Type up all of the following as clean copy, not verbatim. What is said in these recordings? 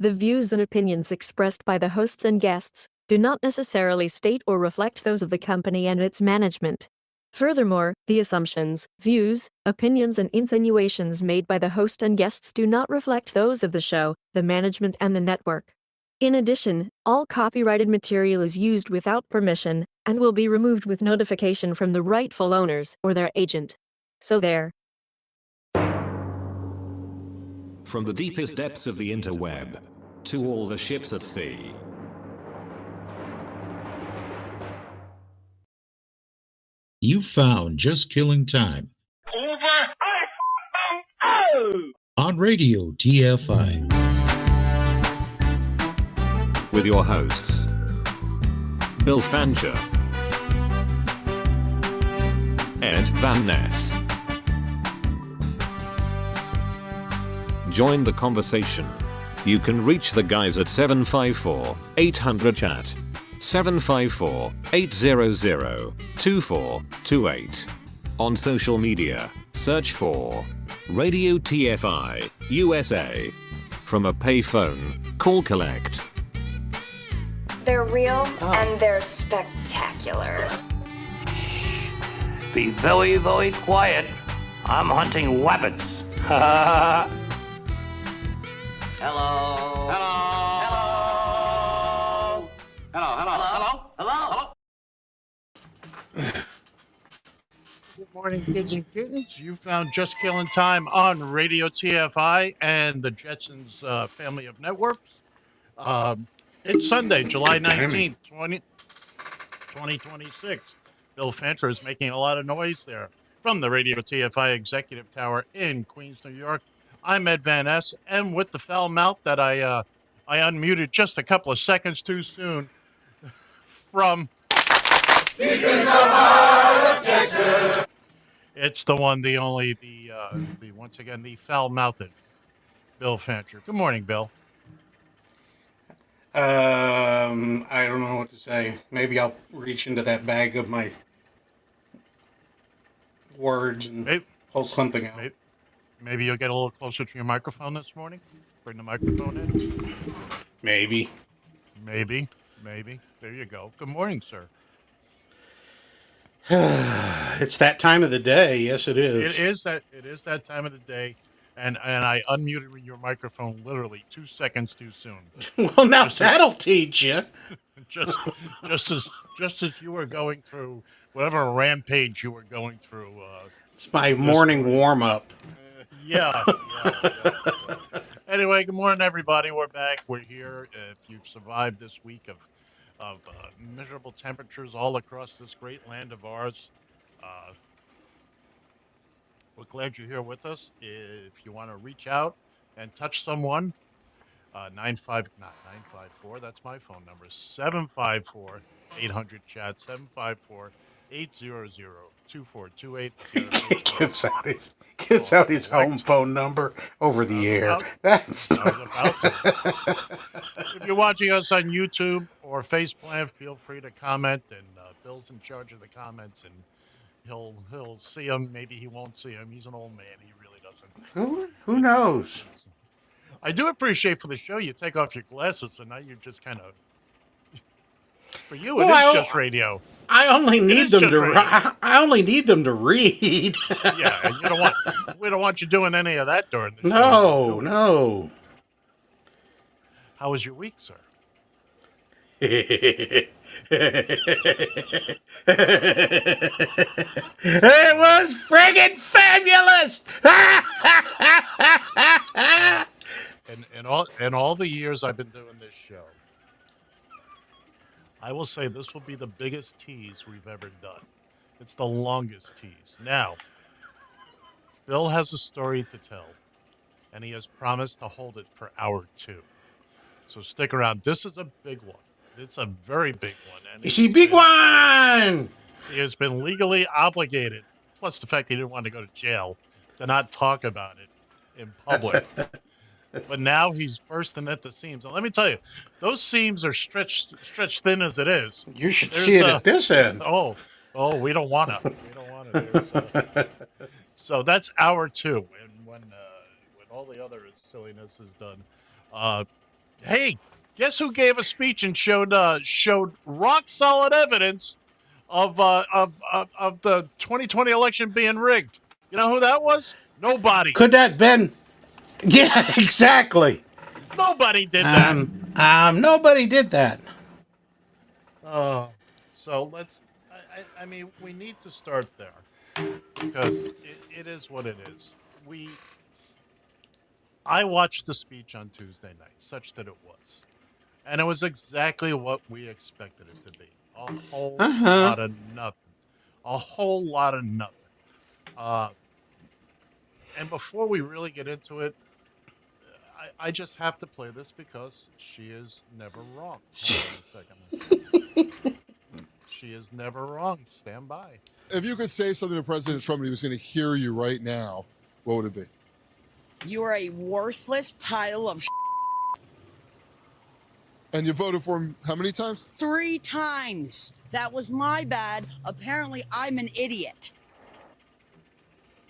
The views and opinions expressed by the hosts and guests do not necessarily state or reflect those of the company and its management. Furthermore, the assumptions, views, opinions, and insinuations made by the host and guests do not reflect those of the show, the management, and the network. In addition, all copyrighted material is used without permission and will be removed with notification from the rightful owners or their agent. So there. From the deepest depths of the interweb to all the ships at sea. You found Just Killing Time on Radio TFI With your hosts, Bill Fancher, Ed Van Ness. Join the conversation. You can reach the guys at 754-800-CHAT, 754-800-2428. On social media, search for Radio TFI USA. From a payphone, call collect. They're real and they're spectacular. Be very, very quiet. I'm hunting rabbits. Hello. Hello. Hello. Hello. Hello. Hello. Good morning, kids and kittens. You found Just Killing Time on Radio TFI and the Jetsons family of networks. It's Sunday, July 19th, 2026. Bill Fancher is making a lot of noise there from the Radio TFI Executive Tower in Queens, New York. I'm Ed Van Ness, and with the foul mouth that I unmuted just a couple of seconds too soon from deep in the heart of Texas. It's the one, the only, the once again, the foul-mouthed Bill Fancher. Good morning, Bill. I don't know what to say. Maybe I'll reach into that bag of my words and pull something out. Maybe you'll get a little closer to your microphone this morning. Bring the microphone in. Maybe. There you go. Good morning, sir. It's that time of the day. Yes, it is. It is that time of the day, and I unmuted your microphone literally 2 seconds too soon. Well, now that'll teach you. just as you were going through whatever rampage you were going through. It's my morning warm up. Yeah. Anyway, good morning, everybody. We're back. We're here. If you've survived this week of miserable temperatures all across this great land of ours, we're glad you're here with us. If you want to reach out and touch someone, 954, that's my phone number, 754-800-CHAT, 754-800-2428. Gives out his home phone number over the air. If you're watching us on YouTube or Faceplant, feel free to comment, and Bill's in charge of the comments, and he'll see them. Maybe he won't see them. He's an old man. He really doesn't. Who knows? I do appreciate for the show you take off your glasses, and now you're just kind of. For you, it is just radio. I only need them to. I only need them to read. Yeah, and we don't want you doing any of that during the show. No. How was your week, sir? It was friggin' fabulous. And all the years I've been doing this show, I will say this will be the biggest tease we've ever done. It's the longest tease. Now, Bill has a story to tell, and he has promised to hold it for hour 2. So stick around. This is a big one. It's a very big one. And it's a big one! He has been legally obligated, plus the fact he didn't want to go to jail, to not talk about it in public. But now he's bursting at the seams. And let me tell you, those seams are stretched thin as it is. You should see it at this end. Oh, we don't want to. So that's hour 2. And when all the other silliness is done, Hey, guess who gave a speech and showed rock solid evidence of the 2020 election being rigged? You know who that was? Nobody. Could that been? Yeah, exactly. Nobody did that. Nobody did that. So let's. I mean, we need to start there because it is what it is. I watched the speech on Tuesday night, such that it was, and it was exactly what we expected it to be. A whole lot of nothing. A whole lot of nothing. Uh, and before we really get into it, I just have to play this because she is never wrong. Hold on a second. She is never wrong. Stand by. If you could say something to President Trump and he was going to hear you right now, what would it be? You are a worthless pile of And you voted for him how many times? 3 times. That was my bad. Apparently, I'm an idiot.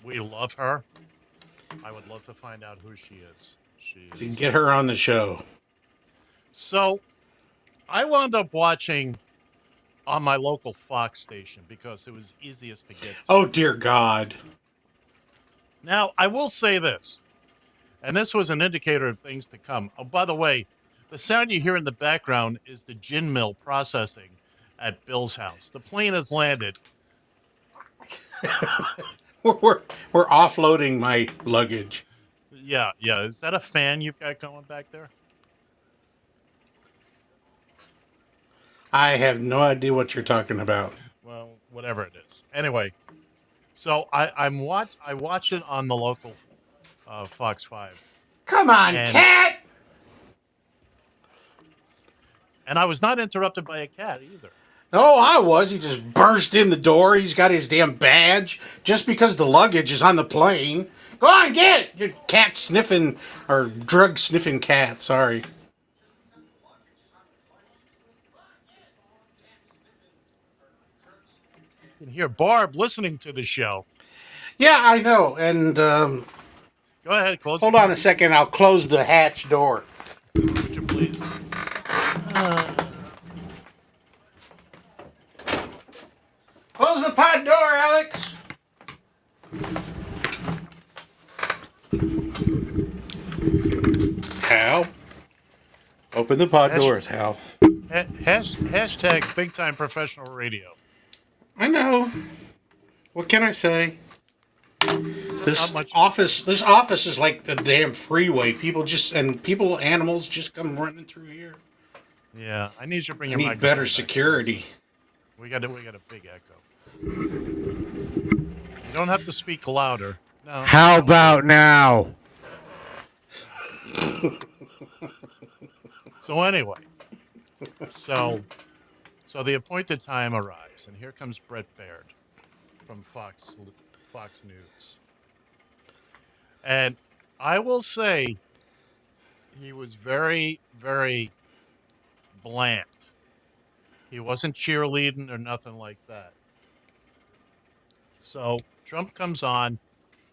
We love her. I would love to find out who she is. You can get her on the show. So, I wound up watching on my local Fox station because it was easiest to get to. Oh, dear God. Now, I will say this, and this was an indicator of things to come. Oh, by the way, the sound you hear in the background is the gin mill processing at Bill's house. The plane has landed. We're offloading my luggage. Yeah. Is that a fan you've got going back there? I have no idea what you're talking about. Well, whatever it is. Anyway, so I watch it on the local Fox 5. Come on, cat! And I was not interrupted by a cat either. No, I was. He just burst in the door. He's got his damn badge just because the luggage is on the plane. Go on, get it! Your cat sniffing, or drug sniffing cat, sorry. You can hear Barb listening to the show. Yeah, I know. And, Go ahead, close. hold on a second. I'll close the hatch door. Would you please? Close the pod door, Alex. Hal. Open the pod doors, Hal. Hashtag big time professional radio. I know. What can I say? This office is like the damn freeway. Animals just come running through here. Yeah, I need you to bring I your need microphone better back. security. We got a big echo. You don't have to speak louder. No. How about now? So anyway, so the appointed time arrives, and here comes Brett Baird from Fox News. And I will say he was very, very bland. He wasn't cheerleading or nothing like that. So Trump comes on,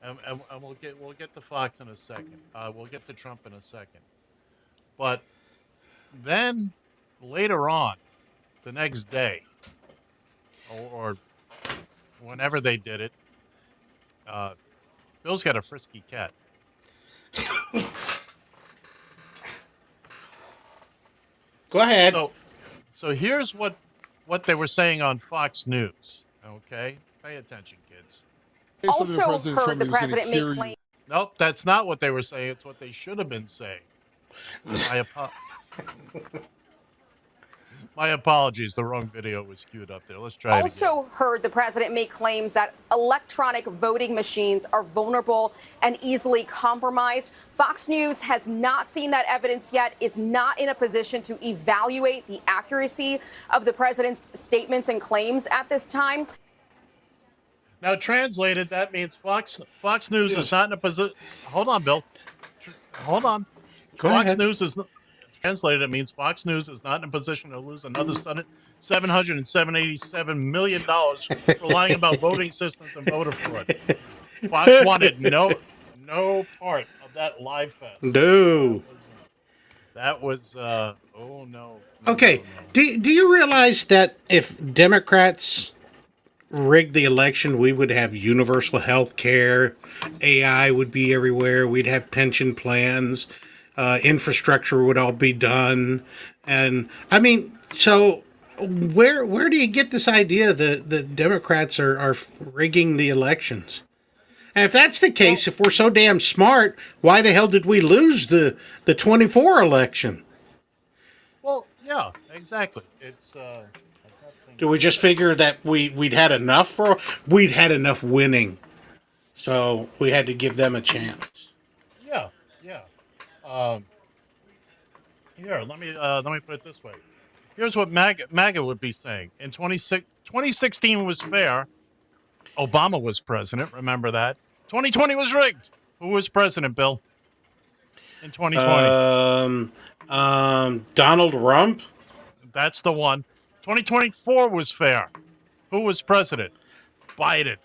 and we'll get to Fox in a second. We'll get to Trump in a second. But then later on, the next day, or whenever they did it, Bill's got a frisky cat. Go ahead. So here's what they were saying on Fox News. Okay, pay attention, kids. Also heard the president make claims. Nope, that's not what they were saying. It's what they should have been saying. My apologies. The wrong video was queued up there. Let's try it again. Also heard the president make claims that electronic voting machines are vulnerable and easily compromised. Fox News has not seen that evidence yet, is not in a position to evaluate the accuracy of the president's statements and claims at this time. Now, translated, that means Fox News is not in a position. Hold on, Bill. Hold on. Go Fox ahead. News is translated. It means Fox News is not in a position to lose another $787 million for lying about voting systems and voter fraud. Fox wanted no part of that live fest. No. That was oh no. Okay, do you realize that if Democrats rigged the election, we would have universal health care, AI would be everywhere, we'd have pension plans, infrastructure would all be done, and I mean, so where do you get this idea that the Democrats are rigging the elections? And if that's the case, if we're so damn smart, why the hell did we lose the 24 election? Well, yeah, exactly. It's Do we just figure that we'd had enough we'd had enough winning, so we had to give them a chance? yeah, yeah. Um, Here, let me put it this way. Here's what MAGA would be saying. In 2016 was fair. Obama was president. Remember that. 2020 was rigged. Who was president, Bill? In 2020. Donald Trump. That's the one. 2024 was fair. Who was president? Biden.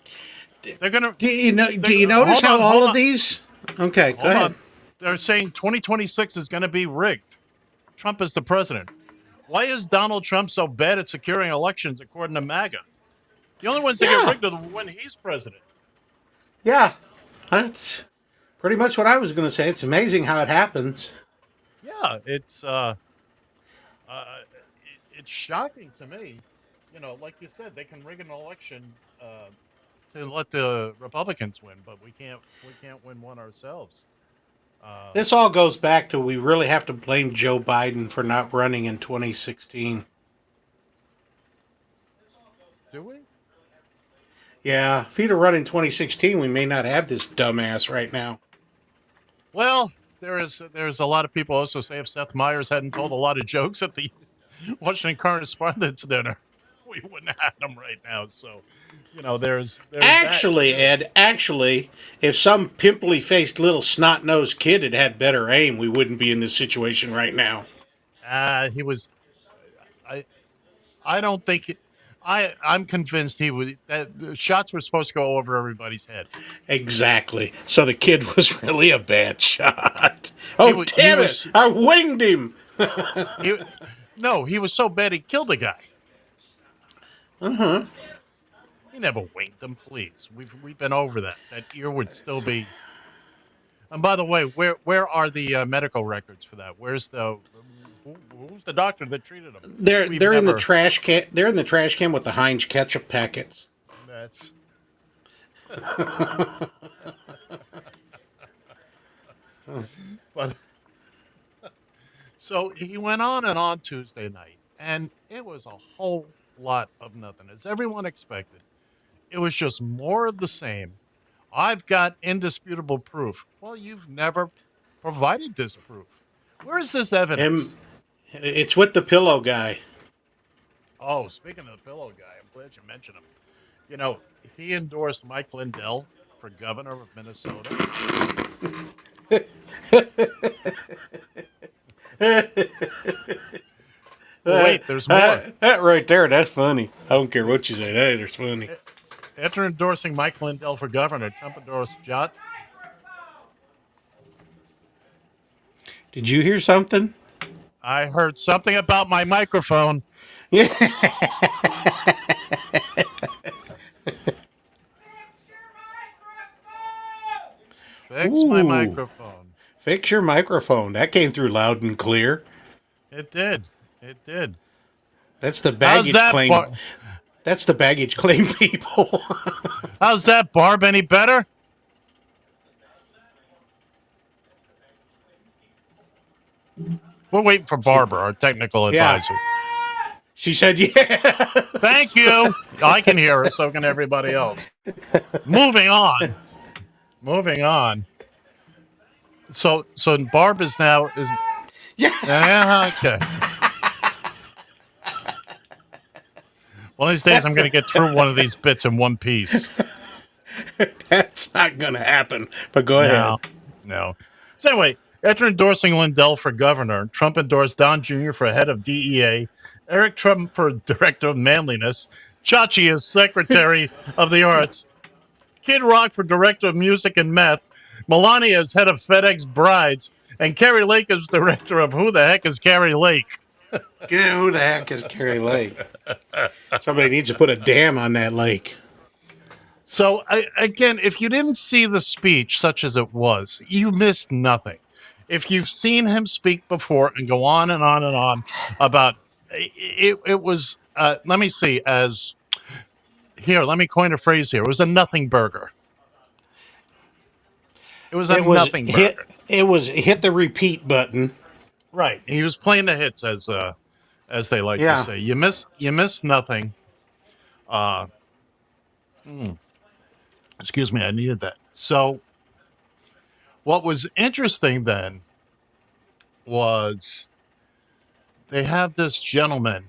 They're gonna. Do you notice how all of these? Okay, go ahead. They're saying 2026 is going to be rigged. Trump is the president. Why is Donald Trump so bad at securing elections, according to MAGA? The only ones that get rigged are when he's president. Yeah, that's pretty much what I was going to say. It's amazing how it happens. Yeah, it's shocking to me. You know, like you said, they can rig an election to let the Republicans win, but we can't win one ourselves. This all goes back to we really have to blame Joe Biden for not running in 2016. Do we? Yeah, if he'd have run in 2016, we may not have this dumbass right now. Well, there's a lot of people also say if Seth Meyers hadn't told a lot of jokes at the Washington Correspondents' Dinner, we wouldn't have had them right now. So, you know, there's actually, that. Ed, if some pimply-faced little snot-nosed kid had had better aim, we wouldn't be in this situation right now. He was. I don't think. I'm convinced he was. That the shots were supposed to go over everybody's head. Exactly. So the kid was really a bad shot. Oh, damn it! I winged him. No, he was so bad he killed a guy. He never winged them. Please, we've been over that. That ear would still be. And by the way, where are the medical records for that? Where's the who's the doctor that treated him? They're in the trash can. They're in the trash can with the Heinz ketchup packets. That's. But so he went on Tuesday night, and it was a whole lot of nothing, as everyone expected. It was just more of the same. I've got indisputable proof. Well, you've never provided this proof. Where is this evidence? It's with the pillow guy. Oh, speaking of the pillow guy, I'm glad you mentioned him. You know, he endorsed Mike Lindell for governor of Minnesota. Wait, there's more. That right there, that's funny. I don't care what you say. That is funny. After endorsing Mike Lindell for governor, Trump endorsed Jot. Did you hear something? I heard something about my microphone. Yeah. Fix my microphone. Fix your microphone. That came through loud and clear. It did. It did. That's the baggage claim. That's the baggage claim people. How's that, Barb? Any better? We're waiting for Barbara, our technical advisor. She said, yeah. Thank you. I can hear her, so can everybody else. Moving on. So Barb is now... okay. One of these days, I'm going to get through one of these bits in one piece. That's not going to happen, but go ahead. No. So anyway, after endorsing Lindell for governor, Trump endorsed Don Jr. for head of DEA, Eric Trump for director of manliness, Chachi as secretary of the arts, Kid Rock for director of music and meth, Melania as head of FedEx brides, And Carrie Lake is director of Who the Heck is Carrie Lake? Yeah, who the heck is Carrie Lake? Somebody needs to put a dam on that lake. So, again, if you didn't see the speech, such as it was, you missed nothing. If you've seen him speak before and go on and on and on about it was, let me see, let me coin a phrase here. It was a nothing burger. It was a nothing burger. It was hit the repeat button. Right. He was playing the hits, as they like to say. You miss nothing. Excuse me, I needed that. So, what was interesting then was they have this gentleman,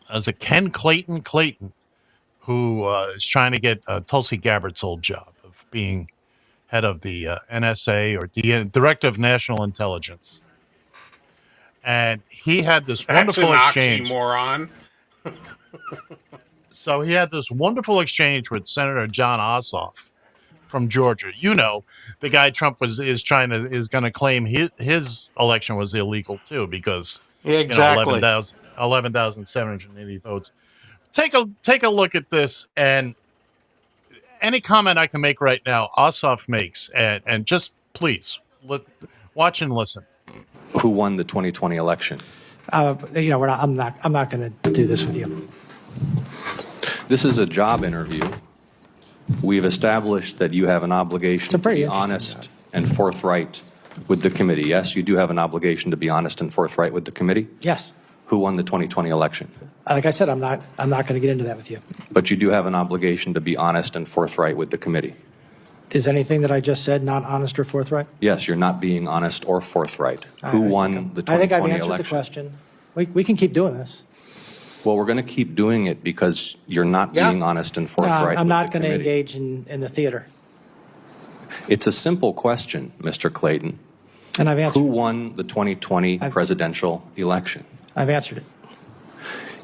as a Ken Clayton, who is trying to get Tulsi Gabbard's old job of being head of the NSA or Director of National Intelligence. And he had this wonderful exchange. Oxymoron. So he had this wonderful exchange with Senator John Ossoff from Georgia. You know, the guy Trump is going to claim his election was illegal too because exactly 11,780 votes. Take a look at this, and any comment I can make right now, Ossoff makes, and just please watch and listen. Who won the 2020 election? I'm not going to do this with you. This is a job interview. We've established that you have an obligation to be honest and forthright with the committee. Yes, you do have an obligation to be honest and forthright with the committee? Yes. Who won the 2020 election? Like I said, I'm not going to get into that with you. But you do have an obligation to be honest and forthright with the committee. Is anything that I just said not honest or forthright? Yes, you're not being honest or forthright. Who won the 2020 election? I think I've answered the question. We can keep doing this. Well, we're going to keep doing it because you're not being honest and forthright. I'm not going to engage in the theater. It's a simple question, Mr. Clayton. And I've answered. Who won the 2020 presidential election? I've answered it.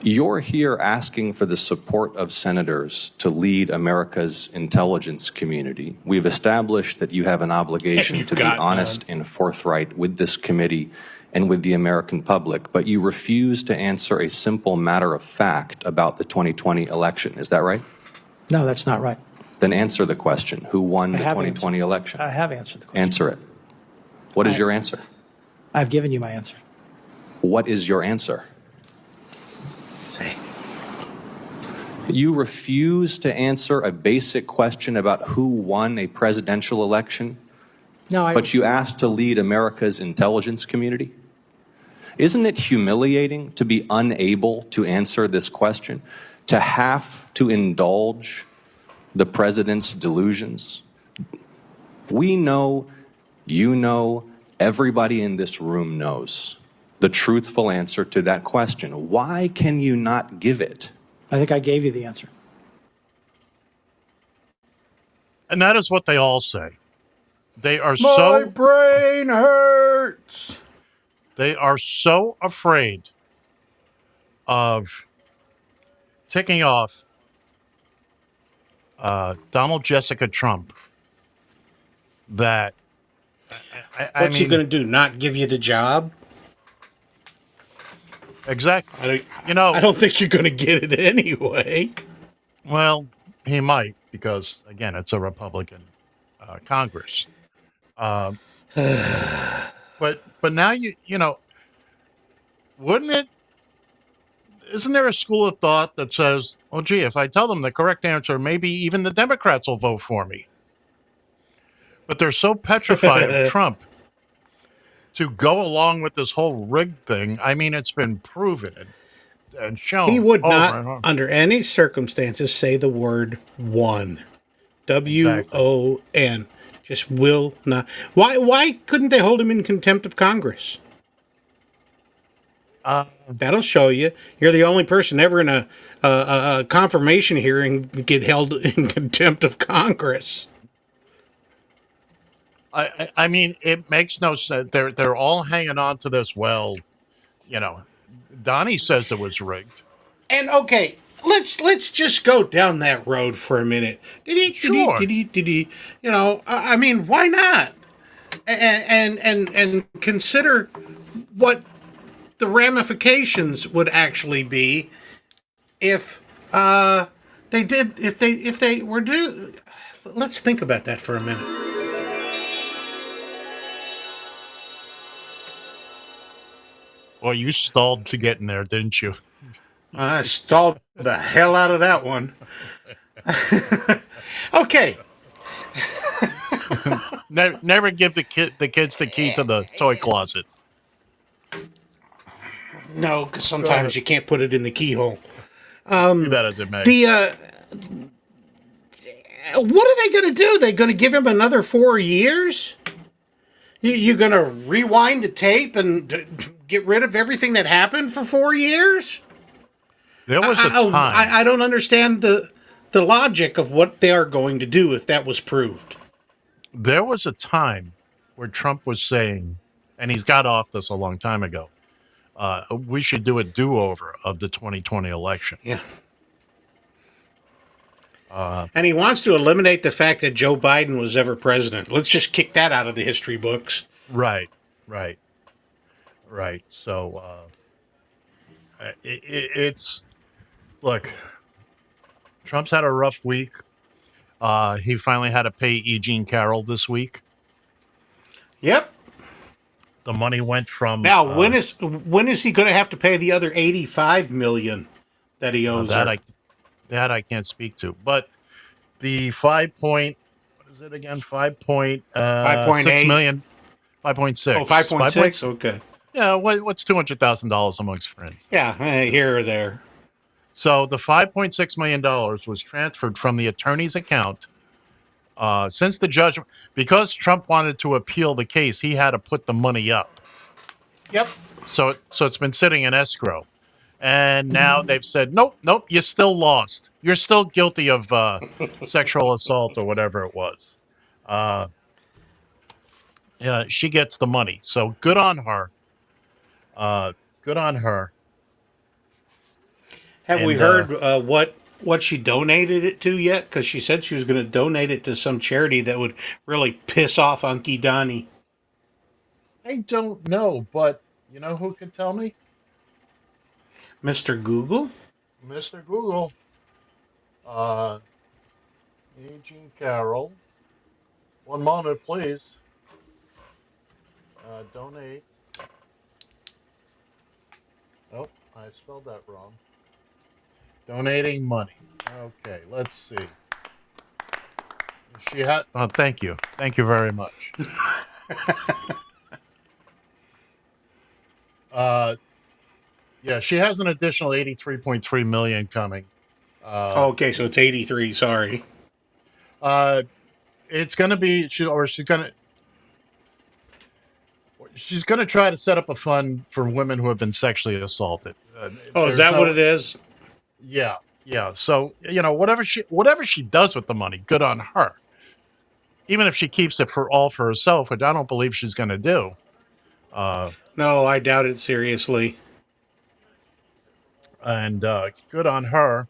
You're here asking for the support of senators to lead America's intelligence community. We've established that you have an obligation to be honest and forthright with this committee and with the American public, but you refuse to answer a simple matter of fact about the 2020 election. Is that right? No, that's not right. Then answer the question. Who won the 2020 election? I have answered the question. Answer it. What is your answer? I've given you my answer. What is your answer? You refuse to answer a basic question about who won a presidential election, but you asked to lead America's intelligence community? Isn't it humiliating to be unable to answer this question, to have to indulge the president's delusions? We know, you know, everybody in this room knows the truthful answer to that question. Why can you not give it? I think I gave you the answer. And that is what they all say. They are My brain hurts. They are so afraid of ticking off Donald Jessica Trump that What's he going to do? Not give you the job? Exactly. I don't think you're going to get it anyway. Well, he might, because again, it's a Republican Congress. But now you know, wouldn't it? Isn't there a school of thought that says, "Oh, gee, if I tell them the correct answer, maybe even the Democrats will vote for me"? But they're so petrified of Trump to go along with this whole rigged thing. I mean, it's been proven and shown. He would not, under any circumstances, say the word "won." W-O-N. Just will not. Why couldn't they hold him in contempt of Congress? That'll show you. You're the only person ever in a confirmation hearing get held in contempt of Congress. I mean, it makes no sense. They're all hanging on to this. Well, you know, Donnie says it was rigged. And okay, let's just go down that road for a minute. Sure. You know, I mean, why not? and consider what the ramifications would actually be if they were do. Let's think about that for a minute. Well, you stalled to get in there, didn't you? I stalled the hell out of that one. Okay. Never give the kids the key to the toy closet. No, because sometimes you can't put it in the keyhole. Do that as it may. What are they going to do? They going to give him another 4 years? You going to rewind the tape and get rid of everything that happened for 4 years? There was a time. I don't understand the logic of what they are going to do if that was proved. There was a time where Trump was saying, and he's got off this a long time ago, we should do a do-over of the 2020 election. Yeah. And he wants to eliminate the fact that Joe Biden was ever president. Let's just kick that out of the history books. Right. So it's look. Trump's had a rough week. He finally had to pay E. Jean Carroll this week. Yep. The money went from now. When is he going to have to pay the other $85 million that he owes her? That I can't speak to. But the 5.6 million. 5.6. Oh, 5.6? Okay. Yeah, what's $200,000 amongst friends? Yeah, here or there. So the $5.6 million was transferred from the attorney's account. Since the judge, because Trump wanted to appeal the case, he had to put the money up. Yep. So it's been sitting in escrow. And now they've said, nope, you still lost. You're still guilty of sexual assault or whatever it was. She gets the money. So good on her. Good on her. Have we heard what she donated it to yet? Because she said she was going to donate it to some charity that would really piss off Unky Donnie. I don't know, but you know who can tell me? Mr. Google? Mr. Google. Eugene Carroll. One moment, please. Donate. Oh, I spelled that wrong. Donating money. Okay, let's see. She had. Oh, thank you. Thank you very much. Yeah, she has an additional 83.3 million coming. Okay, so it's 83. Sorry. It's going to be she's going to try to set up a fund for women who have been sexually assaulted. Is that what it is? Yeah. So whatever she does with the money, good on her. Even if she keeps it for herself, which I don't believe she's going to do. No, I doubt it seriously. And good on her.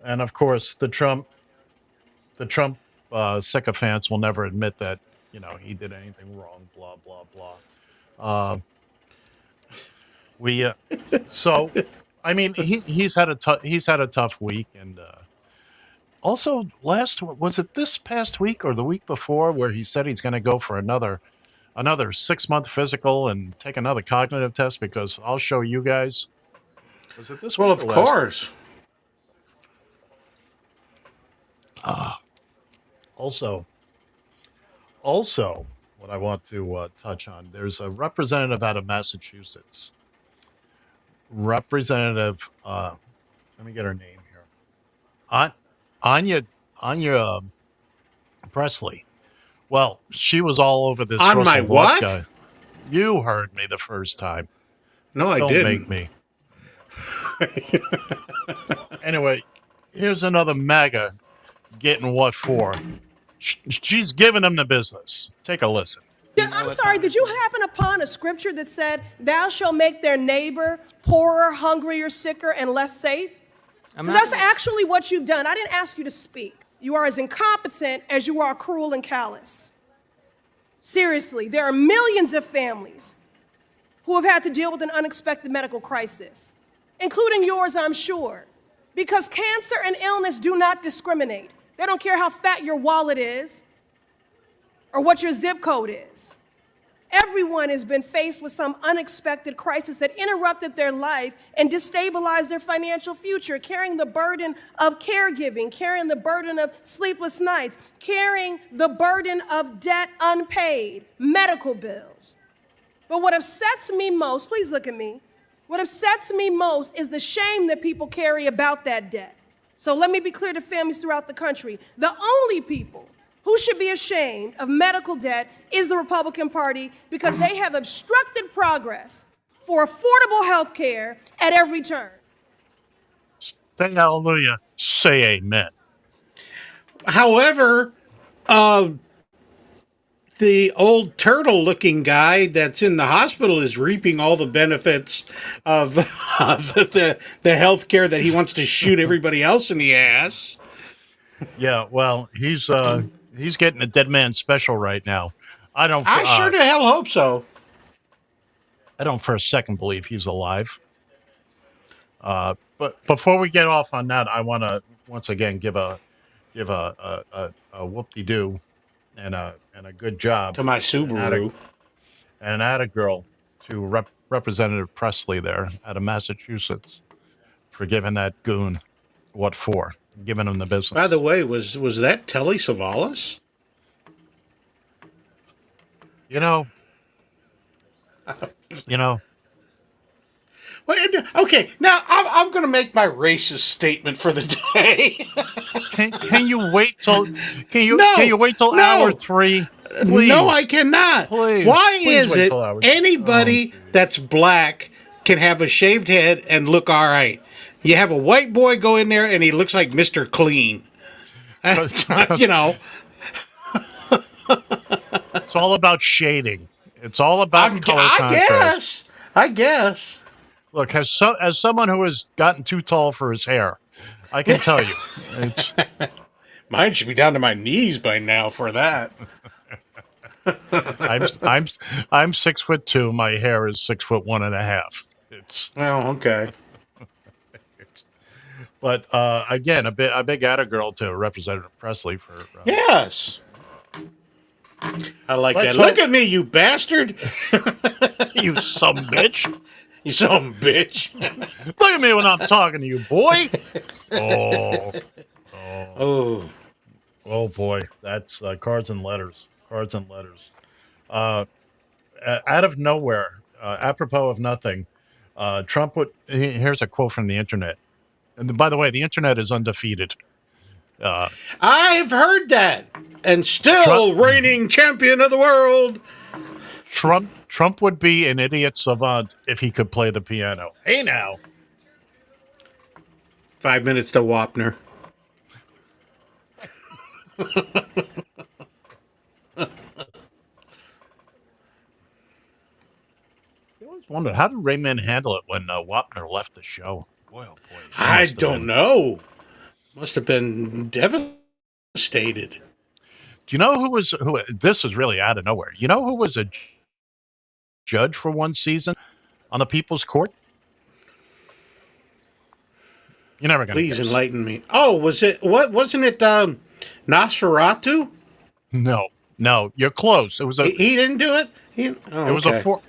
And of course, the Trump sycophants will never admit that he did anything wrong. Blah blah blah. So I mean he's had a tough week, and also was it this past week or the week before where he said he's going to go for another 6-month physical and take another cognitive test, because I'll show you guys. Was it this week? Well, of course. Also, what I want to touch on, there's a representative out of Massachusetts. Representative, let me get her name here. Anya Presley. Well, she was all over this. On my what? Guy. You heard me the first time. No, I didn't. Don't make me. Anyway, here's another MAGA getting what for. She's giving him the business. Take a listen. Yeah, I'm sorry, did you happen upon a scripture that said, thou shalt make their neighbor poorer, hungrier, sicker, and less safe? That's actually what you've done. I didn't ask you to speak. You are as incompetent as you are cruel and callous. Seriously, there are millions of families who have had to deal with an unexpected medical crisis, including yours, I'm sure, because cancer and illness do not discriminate. They don't care how fat your wallet is or what your zip code is. Everyone has been faced with some unexpected crisis that interrupted their life and destabilized their financial future, carrying the burden of caregiving, carrying the burden of sleepless nights, carrying the burden of debt unpaid, medical bills. But what upsets me most, please look at me, what upsets me most is the shame that people carry about that debt. So let me be clear to families throughout the country. The only people who should be ashamed of medical debt is the Republican Party, because they have obstructed progress for affordable health care at every turn. Say hallelujah. Say amen. However, the old turtle-looking guy that's in the hospital is reaping all the benefits of the health care that he wants to shoot everybody else in the ass. Yeah, well, he's getting a dead man special right now. I sure to hell hope so. I don't for a second believe he's alive. But before we get off on that, I want to once again give a whoop-de-doo and a good job to my Subaru and atta girl to Representative Presley there out of Massachusetts for giving that goon what for, giving him the business. By the way, was that Telly Savalas? You know. Well, okay, now I'm going to make my racist statement for the day. Can you wait till? Can you wait till hour 3? Please. No, I cannot. Please. Why Please is wait it till hour 3. anybody that's black can have a shaved head and look all right? You have a white boy go in there and he looks like Mr. Clean. You know. It's all about shading. It's all about color contrast. I guess. Look, as someone who has gotten too tall for his hair, I can tell you. Mine should be down to my knees by now for that. I'm 6'2". My hair is 6'1.5". Okay. But again, a big atta girl to Representative Presley for. Yes. I like that. Look at me, you bastard! You some bitch! You some bitch! Look at me when I'm talking to you, boy! Oh boy, that's cards and letters. Cards and letters. Out of nowhere, apropos of nothing, Trump would. Here's a quote from the internet. And by the way, the internet is undefeated. I've heard that, and still reigning champion of the world. Trump would be an idiot savant if he could play the piano. Hey now. 5 minutes to Wapner. I always wondered, how did Rayman handle it when Wapner left the show? Boy, oh boy. I don't know. Must have been devastated. Do you know who? This is really out of nowhere. You know who was a judge for one season on the People's Court? You're never going to Please enlighten me. Oh, was it? What wasn't it? Nosferatu? No, you're close. It was a. He didn't do it. It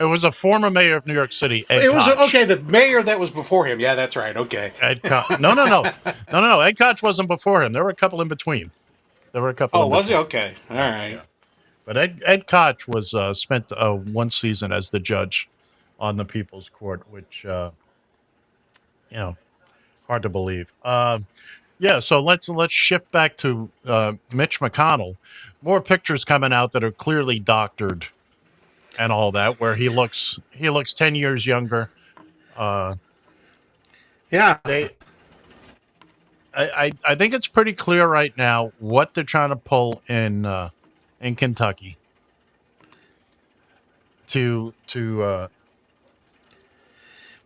was a former mayor of New York City. Ed it was Koch. Okay. The mayor that was before him. Yeah, that's right. Okay. Ed Koch. No. Ed Koch wasn't before him. There were a couple in between. Oh, was he? Okay. All right. Yeah. But Ed Koch was spent one season as the judge on the People's Court, which hard to believe. So let's shift back to Mitch McConnell. More pictures coming out that are clearly doctored and all that, where he looks 10 years younger. Yeah. I think it's pretty clear right now what they're trying to pull in Kentucky to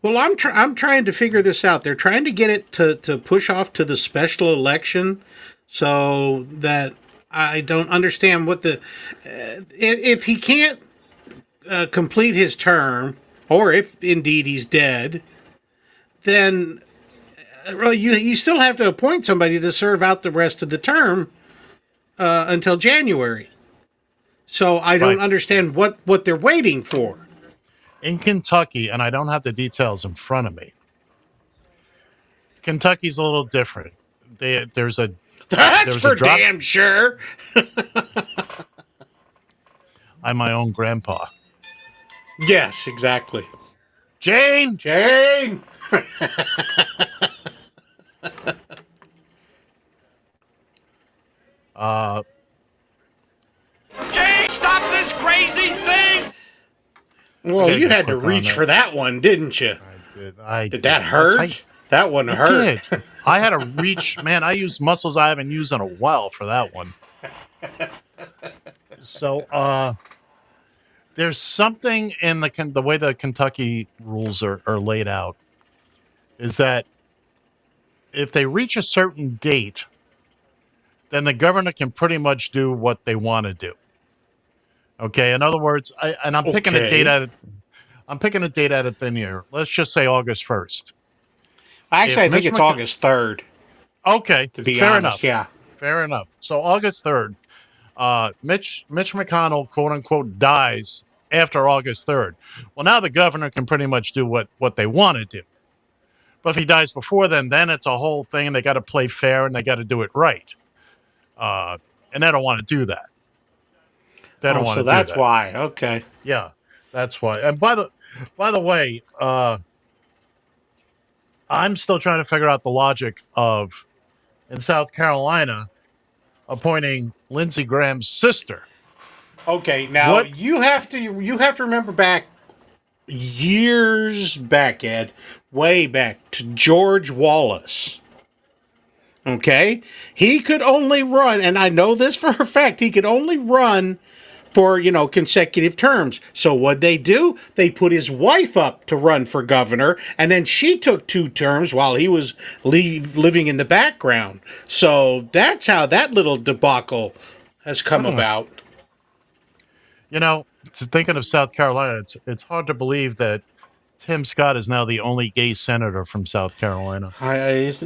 Well, I'm trying to figure this out. They're trying to get it to push off to the special election so that I don't understand what the if he can't complete his term, or if indeed he's dead, then well, you still have to appoint somebody to serve out the rest of the term until January. So I don't understand what they're waiting for. In Kentucky, and I don't have the details in front of me, Kentucky's a little different. There's for a drop. damn sure. I'm my own grandpa. Yes, exactly. Jane! Jane! Jay, stop this crazy thing! Well, you had to reach for that one, didn't you? Did that hurt? That one hurt. Did. I had to reach. Man, I used muscles I haven't used in a while for that one. So, there's something in the way the Kentucky rules are laid out, is that if they reach a certain date, then the governor can pretty much do what they want to do. Okay. In other words, I'm picking a date out of thin air. Let's just say August 1st. Actually, I think it's August 3rd. Okay. To be fair honest, enough. yeah. Fair enough. So August 3rd, Mitch McConnell, quote unquote, dies after August 3rd. Well, now the governor can pretty much do what they want to do. But if he dies before then it's a whole thing, and they got to play fair and they got to do it right. And they don't want to do that. They don't want to do that. So that's why. Okay. Yeah, that's why. And by the way, I'm still trying to figure out the logic of, in South Carolina, appointing Lindsey Graham's sister. Okay, now you have to remember back years back, Ed, way back to George Wallace. Okay? He could only run, and I know this for a fact, he could only run for, consecutive terms. So what'd they do? They put his wife up to run for governor, and then she took 2 terms while he was living in the background. So that's how that little debacle has come about. Thinking of South Carolina, it's hard to believe that Tim Scott is now the only gay senator from South Carolina. Is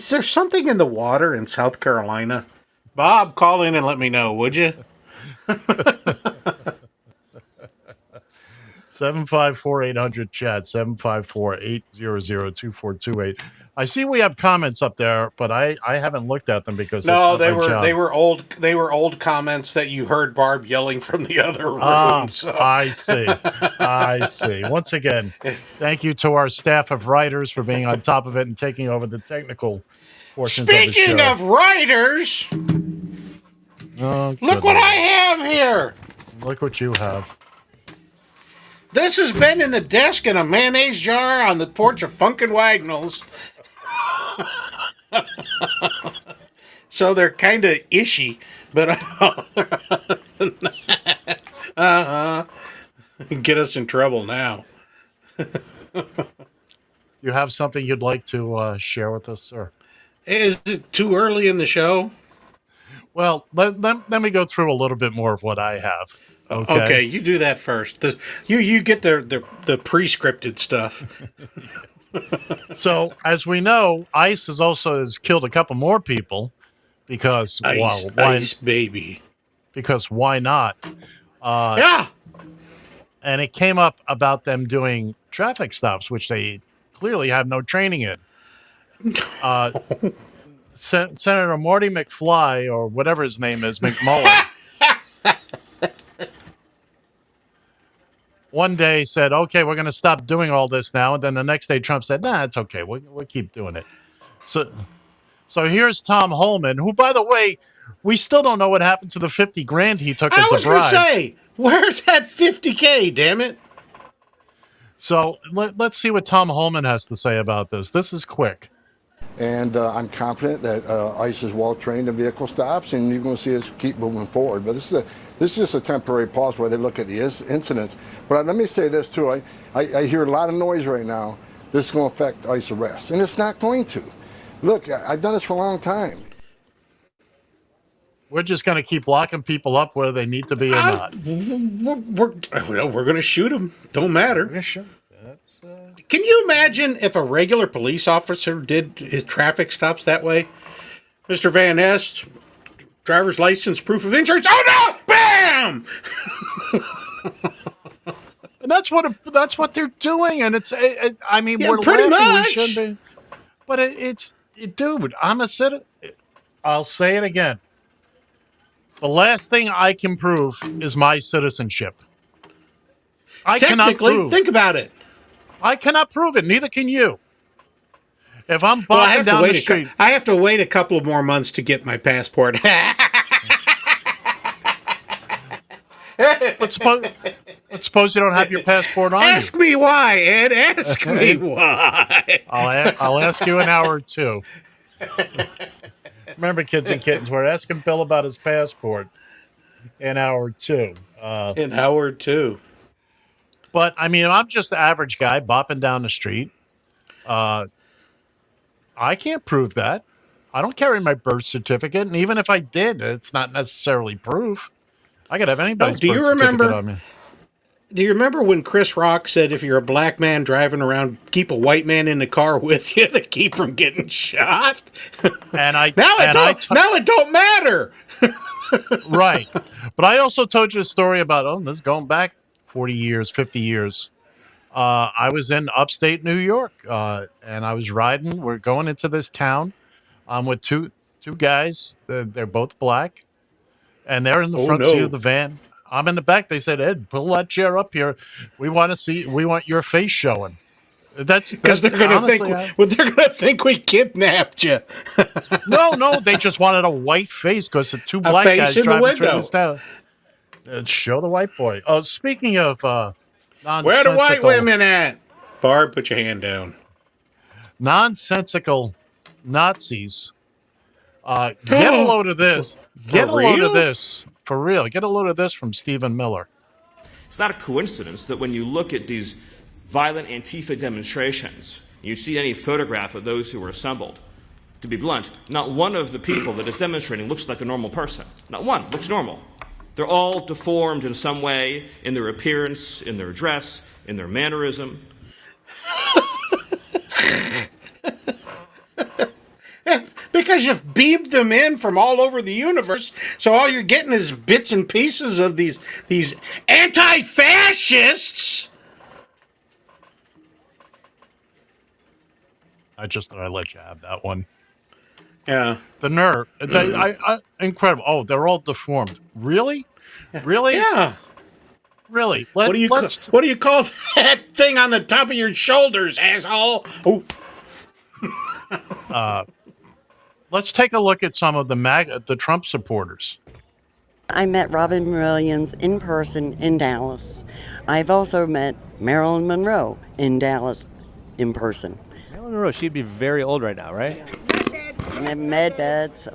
there something in the water in South Carolina? Bob, call in and let me know, would you? 754-800-CHAT, 754-800-2428. I see we have comments up there, but I haven't looked at them because they were old comments that you heard Barb yelling from the other room. So. I see. Once again, thank you to our staff of writers for being on top of it and taking over the technical portions of the show. Speaking of writers, look what I have here. Look what you have. This has been in the desk in a mayonnaise jar on the porch of Funkin' Wagnalls. So they're kind of ishy, but get us in trouble now. You have something you'd like to share with us, sir? Is it too early in the show? Well, let me go through a little bit more of what I have. Okay, you do that first. You get the pre-scripted stuff. So, as we know, ICE has killed a couple more people because ICE baby. Because why not? Yeah. And it came up about them doing traffic stops, which they clearly have no training in. Senator Marty McFly, or whatever his name is, McMullen, one day said, okay, we're going to stop doing all this now. And then the next day Trump said, nah, it's okay. We'll keep doing it. So here's Tom Holman, who, by the way, we still don't know what happened to the $50,000 he took as a bribe. I was going to say, where's that $50K, damn it? So let's see what Tom Holman has to say about this. This is quick. And I'm confident that ICE is well trained in vehicle stops, and you're going to see us keep moving forward. But this is just a temporary pause while they look at the incidents. But let me say this too: I hear a lot of noise right now. This is going to affect ICE arrests, and it's not going to. Look, I've done this for a long time. We're just going to keep locking people up whether they need to be or not. We're going to shoot them. Don't matter. Yeah, sure. Can you imagine if a regular police officer did his traffic stops that way? Mr. Van Ness, driver's license, proof of insurance. Oh no! Bam! And that's what they're doing, and I mean, Yeah, we're pretty laughing, we much. shouldn't be, but dude, I'm a citizen. I'll say it again. The last thing I can prove is my citizenship. I cannot Technically, prove. think about it. I cannot prove it. Neither can you. If I'm bopping Well, I have down to wait the street, I have to wait a couple of more months to get my passport. let's suppose you don't have your passport on Ask you. me why, Ed. Ask me why. I'll ask you in hour 2. Remember, kids and kittens, we're asking Bill about his passport in hour 2. In hour 2. But, I mean, I'm just the average guy bopping down the street. I can't prove that. I don't carry my birth certificate, and even if I did, it's not necessarily proof. I could have anybody's birth certificate on me. Do you remember when Chris Rock said if you're a black man driving around, keep a white man in the car with you to keep from getting shot? And now it don't matter. Right. But I also told you a story about, this is going back 40 years, 50 years. I was in upstate New York, and I was riding. We're going into this town. I'm with two guys. They're both black, and they're in the front seat of the van. I'm in the back. They said, "Ed, pull that chair up here. We want your face showing." That's because they're going to think we kidnapped you. No, they just wanted a white face because the two black guys driving through this town. Show the white boy. Oh, speaking of nonsensical, where the white women at? Barb, put your hand down. Nonsensical Nazis. Get a load of this. Load of this. For real. Get a load of this from Stephen Miller. It's not a coincidence that when you look at these violent Antifa demonstrations, you see any photograph of those who were assembled. To be blunt, not one of the people that is demonstrating looks like a normal person. Not one looks normal. They're all deformed in some way, in their appearance, in their dress, in their mannerism. Because you've beamed them in from all over the universe, so all you're getting is bits and pieces of these anti-fascists. I just thought I'd let you have that one. Yeah. The nerve. Incredible. Oh, they're all deformed. Really? Really? Yeah. Really? What do you call that thing on the top of your shoulders, asshole? Oh. Let's take a look at some of the Trump supporters. I met Robin Williams in person in Dallas. I've also met Marilyn Monroe in Dallas in person. Marilyn Monroe, she'd be very old right now, right? Med beds.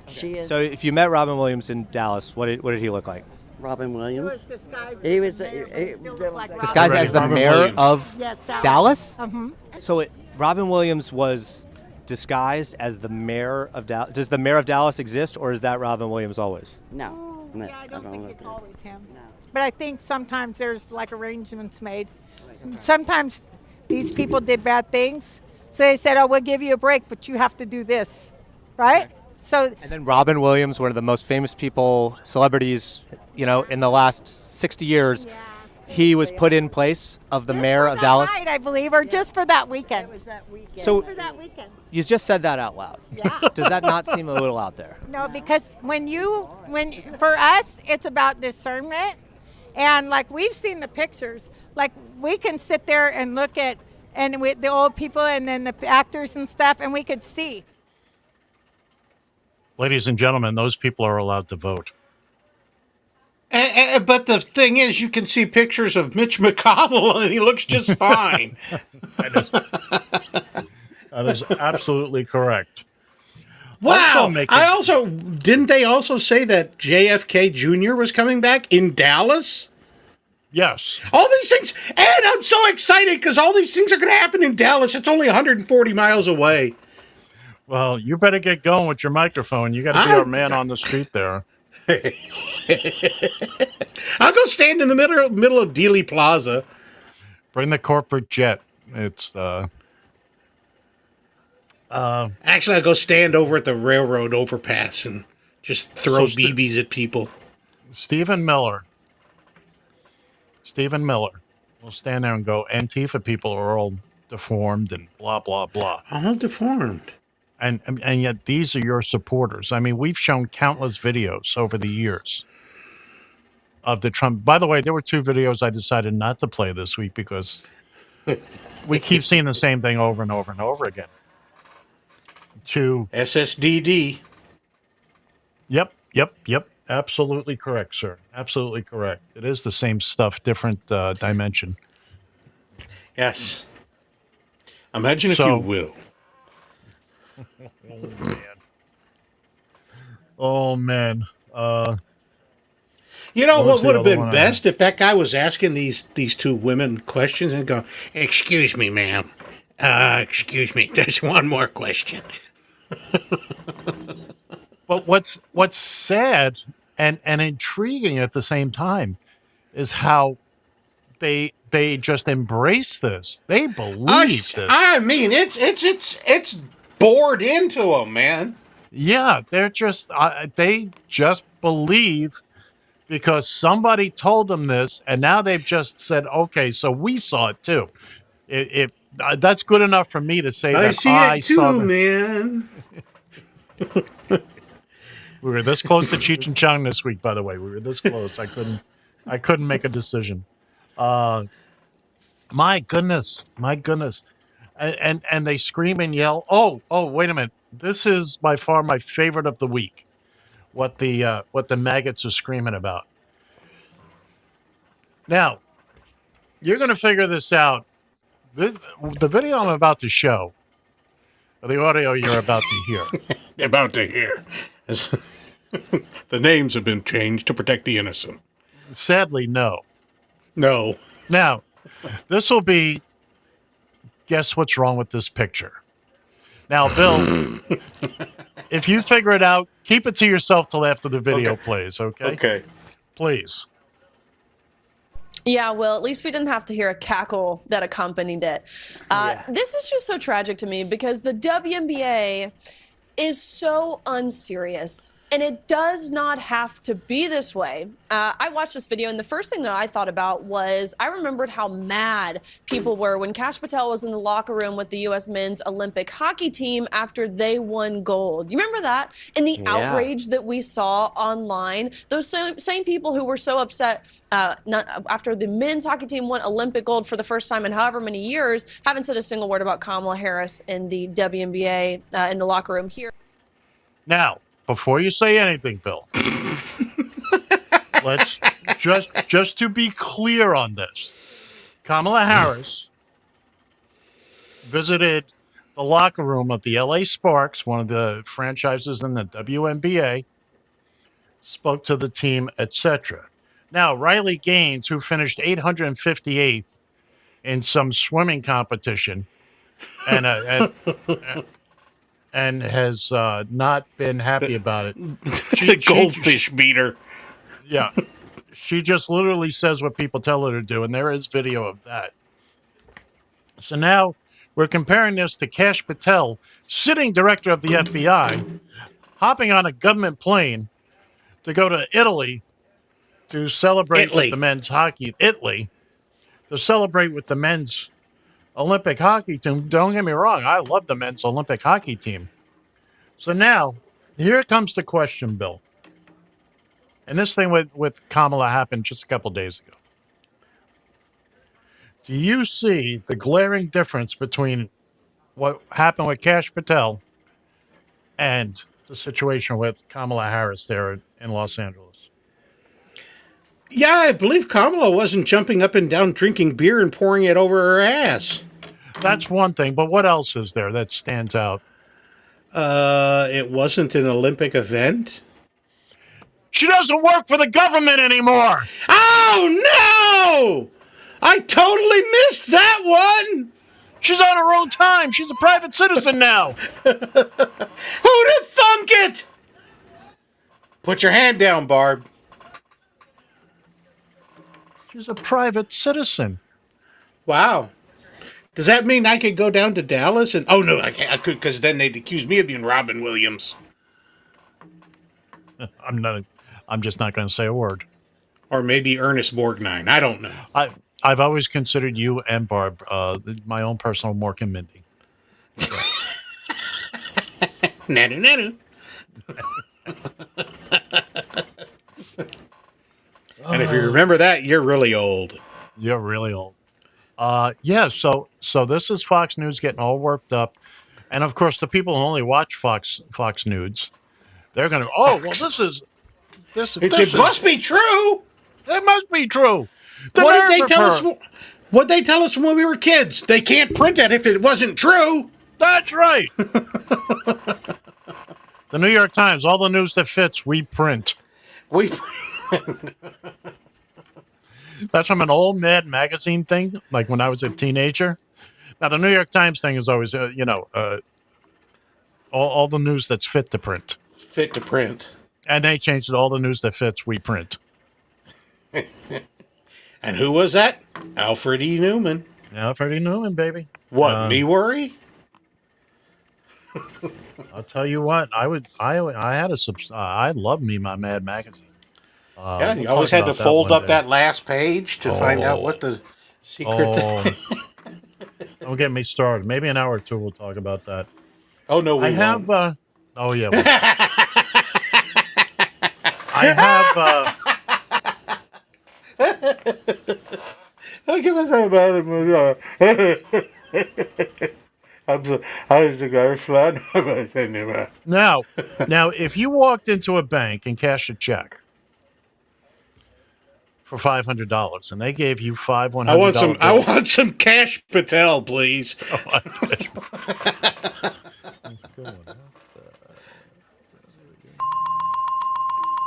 She is. So if you met Robin Williams in Dallas, what did he look like? Robin Williams. He was disguised as the mayor of Dallas. Mm-hmm. So Robin Williams was disguised as the mayor of Dallas. Does the mayor of Dallas exist, or is that Robin Williams always? No. Yeah, I don't think it's always him. No. But I think sometimes there's like arrangements made. Sometimes these people did bad things, so they said, "Oh, we'll give you a break, but you have to do this," right? So. And then Robin Williams, one of the most famous celebrities, in the last 60 years. Yeah. He was put in place of the mayor of Dallas. Night, I believe, or just for that weekend. It was that weekend. So for that weekend. You just said that out loud. Yeah. Does that not seem a little out there? No, because for us, it's about discernment, and like we've seen the pictures, like we can sit there and look at with the old people and then the actors and stuff, and we could see. Ladies and gentlemen, those people are allowed to vote. But the thing is, you can see pictures of Mitch McConnell, and he looks just fine. That is absolutely correct. Wow! Didn't they also say that JFK Jr. was coming back in Dallas? Yes. All these things, and I'm so excited because all these things are going to happen in Dallas. It's only 140 miles away. Well, you better get going with your microphone. You got to be our man on the street there. I'll go stand in the middle of Dealey Plaza. Bring the corporate jet. It's Actually, I'll go stand over at the railroad overpass and just throw BBs at people. Stephen Miller. We'll stand there and go, Antifa people are all deformed and blah, blah, blah. All deformed. And yet these are your supporters. I mean, we've shown countless videos over the years of the Trump. By the way, there were 2 videos I decided not to play this week because we keep seeing the same thing over and over and over again. To SSDD. Yep. Absolutely correct, sir. Absolutely correct. It is the same stuff, different dimension. Yes. Imagine if you will. Oh, man. You know what would have been best if that guy was asking these 2 women questions and go, "Excuse me, ma'am. Excuse me. There's one more question." But what's sad and intriguing at the same time is how they just embrace this. They believe this. I mean, it's bored into them, man. Yeah, they're just they just believe because somebody told them this, and now they've just said, "Okay, so we saw it too." If that's good enough for me to say that I saw it too, man. We were this close to Cheech and Chong this week, by the way. We were this close. I couldn't make a decision. My goodness. And they scream and yell. Oh, wait a minute. This is by far my favorite of the week. What the maggots are screaming about. Now, you're going to figure this out. The video I'm about to show, or the audio you're about to hear. The names have been changed to protect the innocent. Sadly, no. No. Now, this will be, guess what's wrong with this picture? Now, Bill, if you figure it out, keep it to yourself till after the video plays, okay? Okay. Please. Yeah, well, at least we didn't have to hear a cackle that accompanied it. This is just so tragic to me because the WNBA is so unserious. And it does not have to be this way. I watched this video, and the first thing that I thought about was I remembered how mad people were when Kash Patel was in the locker room with the U.S. men's Olympic hockey team after they won gold. You remember that? And the outrage that we saw online. Those same people who were so upset after the men's hockey team won Olympic gold for the first time in however many years haven't said a single word about Kamala Harris in the WNBA in the locker room here. Now, before you say anything, Bill, let's just to be clear on this. Kamala Harris visited the locker room of the LA Sparks, one of the franchises in the WNBA, spoke to the team, etc. Now, Riley Gaines, who finished 858th in some swimming competition, and has not been happy about it. The goldfish beater. Yeah. She just literally says what people tell her to do, and there is video of that. So now we're comparing this to Kash Patel, sitting director of the FBI, hopping on a government plane to go to Italy to celebrate with the men's hockey. Italy. To celebrate with the men's Olympic hockey team. Don't get me wrong. I love the men's Olympic hockey team. So now, here comes the question, Bill. And this thing with Kamala happened just a couple days ago. Do you see the glaring difference between what happened with Kash Patel and the situation with Kamala Harris there in Los Angeles? Yeah, I believe Kamala wasn't jumping up and down drinking beer and pouring it over her ass. That's one thing, but what else is there that stands out? It wasn't an Olympic event. She doesn't work for the government anymore. Oh, no! I totally missed that one! She's on her own time. She's a private citizen now. Who'd have thunk it? Put your hand down, Barb. She's a private citizen. Wow. Does that mean I could go down to Dallas and... Oh, no, I can't. I could, because then they'd accuse me of being Robin Williams. I'm just not going to say a word. Or maybe Ernest Borgnine. I don't know. I've always considered you and Barb my own personal Mork and Mindy. Nanu, nanu. And if you remember that, you're really old. You're really old. Yeah, so this is Fox News getting all worked up. And, of course, the people who only watch Fox News, they're going to, oh, well, It must be true. It must be true. What did they tell us? What they tell us when we were kids? They can't print it if it wasn't true. That's right. The New York Times, all the news that fits, we print. That's from an old Mad magazine thing, like when I was a teenager. Now, the New York Times thing is always, all the news that's fit to print. Fit to print. And they changed it. All the news that fits, we print. And who was that? Alfred E. Newman. Alfred E. Newman, baby. What, me worry? I'll tell you what. I love me my Mad magazine. Yeah, you always had to fold up that last page to find out what the secret. Don't get me started. Maybe an hour or two we'll talk about that. Oh no, we have. won't. Oh yeah. I have. I'll give myself about it. I was the guy flying. Now, if you walked into a bank and cashed a check for $500 and they gave you five $100 I want some cash Patel, please.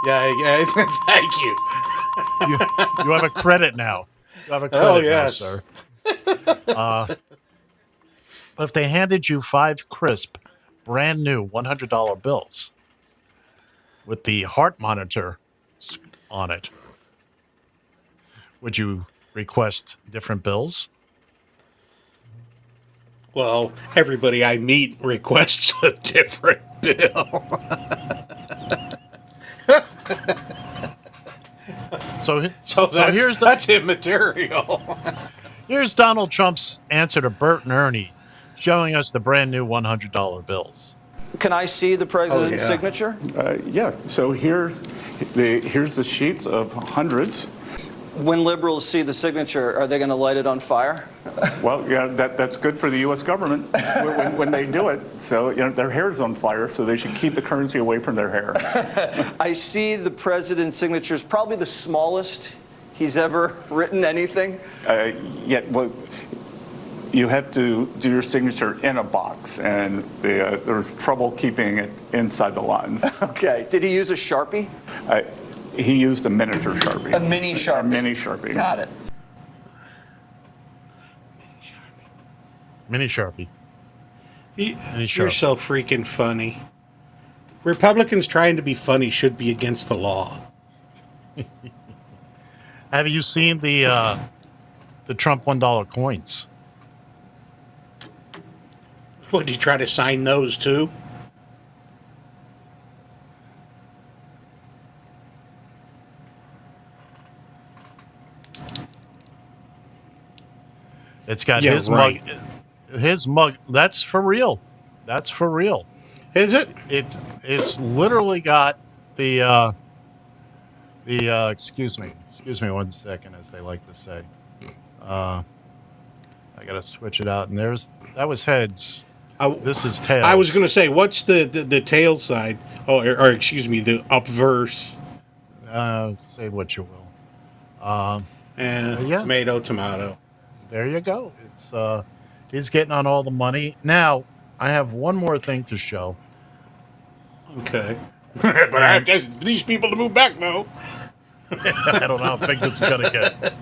Yeah, thank you. You have a credit now. You have a credit now, sir. But if they handed you 5 crisp, brand new $100 bills with the heart monitor on it, would you request different bills? Well, everybody I meet requests a different bill. That's immaterial. Here's Donald Trump's answer to Bert and Ernie, showing us the brand new $100 bills. Can I see the president's signature? Yeah. So here's the sheets of hundreds. When liberals see the signature, are they going to light it on fire? Well, yeah, that's good for the U.S. government when they do it. So their hair's on fire, so they should keep the currency away from their hair. I see the president's signature is probably the smallest he's ever written anything. Well, you have to do your signature in a box, and there's trouble keeping it inside the lines. Okay. Did he use a Sharpie? He used a miniature Sharpie. A mini Sharpie. A mini Sharpie. Got it. Mini Sharpie. You're so freaking funny. Republicans trying to be funny should be against the law. Have you seen the Trump $1 coins? What, did you try to sign those too? It's got his mug. His mug. That's for real. That's for real. Is it? It's literally got the excuse me 1 second, as they like to say. I gotta switch it out, and that was heads. This is tails. I was gonna say, what's the tail side? Oh, or excuse me, the upverse. Say what you will. Tomato. There you go. He's getting on all the money. Now, I have one more thing to show. Okay. But I have to ask these people to move back now. I don't know how big this is going to get.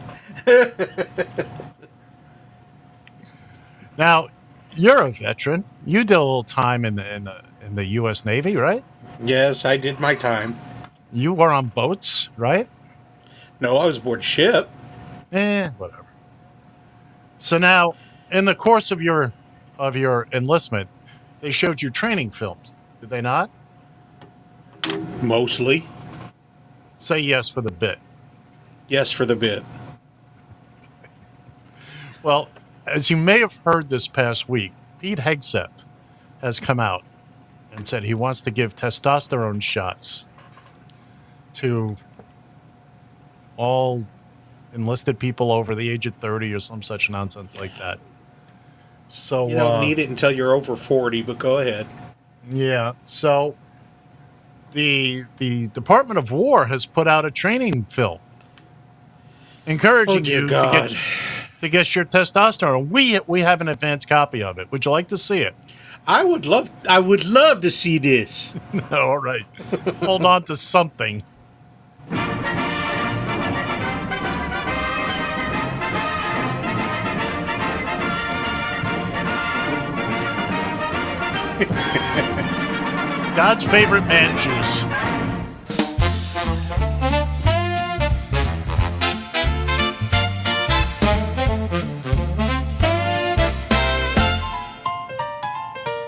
Now, you're a veteran. You did a little time in the U.S. Navy, right? Yes, I did my time. You were on boats, right? No, I was aboard ship. Whatever. So now, in the course of your enlistment, they showed you training films, did they not? Mostly. Say yes for the bit. Yes for the bit. Well, as you may have heard this past week, Pete Hegseth has come out and said he wants to give testosterone shots to all enlisted people over the age of 30 or some such nonsense like that. So you don't need it until you're over 40, but go ahead. Yeah. So the Department of War has put out a training film encouraging you to get your testosterone. We have an advanced copy of it. Would you like to see it? I would love to see this. All right. Hold on to something. God's favorite man juice.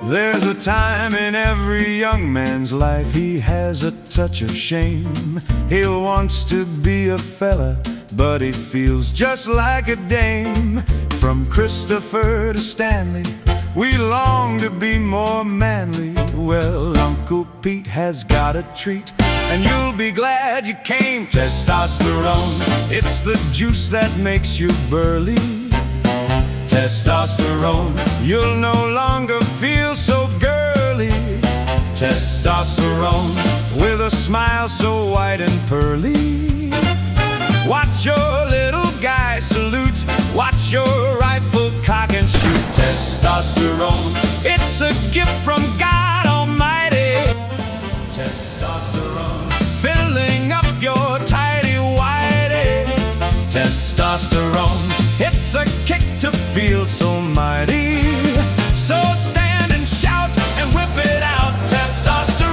There's a time in every young man's life he has a touch of shame. He wants to be a fella, but he feels just like a dame. From Christopher to Stanley, we long to be more manly. Well, Uncle Pete has got a treat, and you'll be glad you came. Testosterone, it's the juice that makes you burly. Testosterone, you'll no longer feel so girly. Testosterone, with a smile so white and pearly. Watch your little guy salute, watch your rifle cock and shoot. Testosterone, it's a gift from God Almighty. Testosterone, filling up your tighty-whitey. Testosterone, it's a kick to feel so mighty. So stand and shout and whip it out. Testosterone.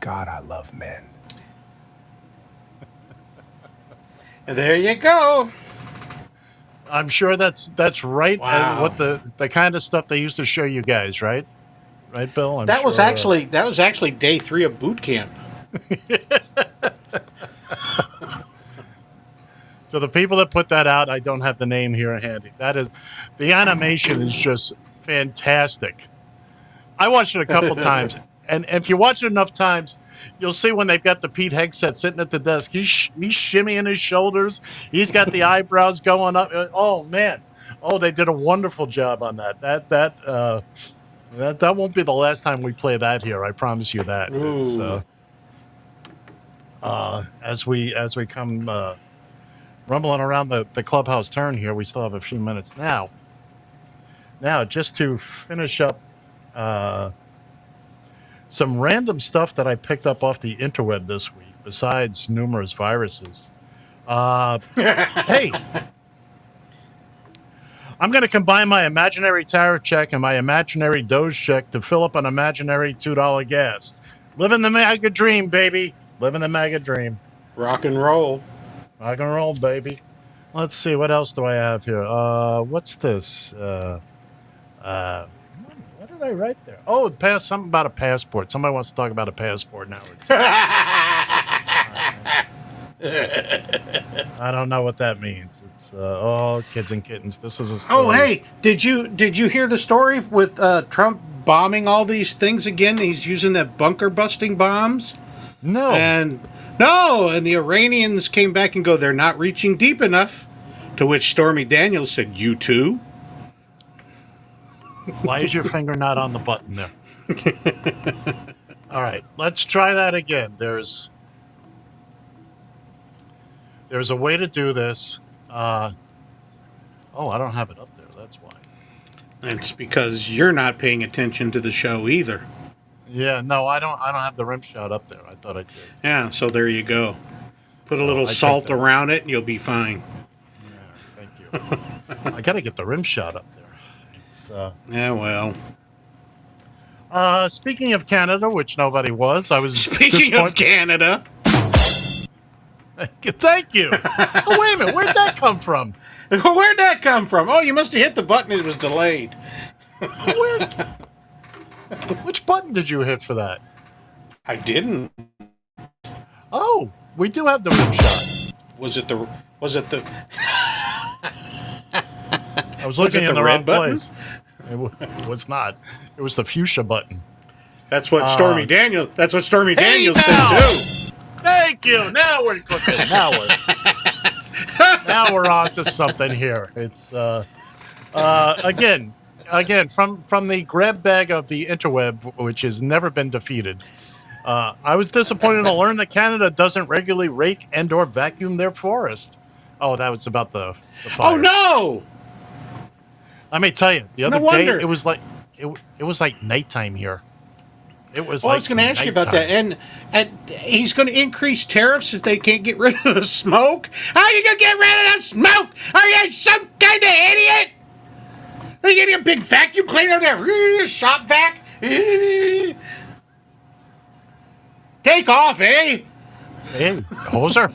God, I love men. There you go. I'm sure that's right. Wow. And what the kind of stuff they used to show you guys, right? Right, Bill? That was actually day 3 of boot camp. So the people that put that out, I don't have the name here handy. That is, the animation is just fantastic. I watched it a couple times, and if you watch it enough times, you'll see when they've got the Pete Hegseth sitting at the desk. He's shimmying his shoulders. He's got the eyebrows going up. Oh man! Oh, they did a wonderful job on that. That won't be the last time we play that here. I promise you that. As we come rumbling around the clubhouse turn here, we still have a few minutes now. Now, just to finish up some random stuff that I picked up off the interweb this week, besides numerous viruses. Hey, I'm going to combine my imaginary tariff check and my imaginary Doge check to fill up an imaginary $2 gas. Living the MAGA dream, baby. Living the MAGA dream. Rock and roll. Rock and roll, baby. Let's see. What else do I have here? What's this? What did I write there? Oh, something about a passport. Somebody wants to talk about a passport now. I don't know what that means. It's kids and kittens. This is a story. Oh, hey, did you hear the story with Trump bombing all these things again? He's using that bunker busting bombs. No. And the Iranians came back and go, they're not reaching deep enough. To which Stormy Daniels said, "You too." Why is your finger not on the button there? All right, let's try that again. There's a way to do this. I don't have it up there. That's why. It's because you're not paying attention to the show either. Yeah, no, I don't have the rim shot up there. I thought I did. Yeah, so there you go. Put a little I salt take that. around it and you'll be fine. Thank you. I got to get the rim shot up there. It's Yeah, well. speaking of Canada, which nobody was, I was Speaking of Canada. Thank you. Oh, wait a minute, where'd that come from? Where'd that come from? Oh, you must have hit the button. It was delayed. Which button did you hit for that? I didn't. Oh, we do have the rim shot. Was it the? I was looking in the red wrong button? place. It was not. It was the fuchsia button. That's what Stormy Daniels. That's what Stormy Hey, Daniels now! said too. Thank you. Now we're cooking. Now we're on to something here. It's again from the grab bag of the interweb, which has never been defeated. I was disappointed to learn that Canada doesn't regularly rake and/or vacuum their forest. Oh, that was about the fires. Oh no! Let me tell you, the other No wonder. day it was like nighttime here. It was. Well, I was going to ask you about that, and he's going to increase tariffs if they can't get rid of the smoke. How are you going to get rid of the smoke? Are you some kind of idiot? Are you getting a big vacuum cleaner there? Shop vac? Take off, eh? Hey, hoser.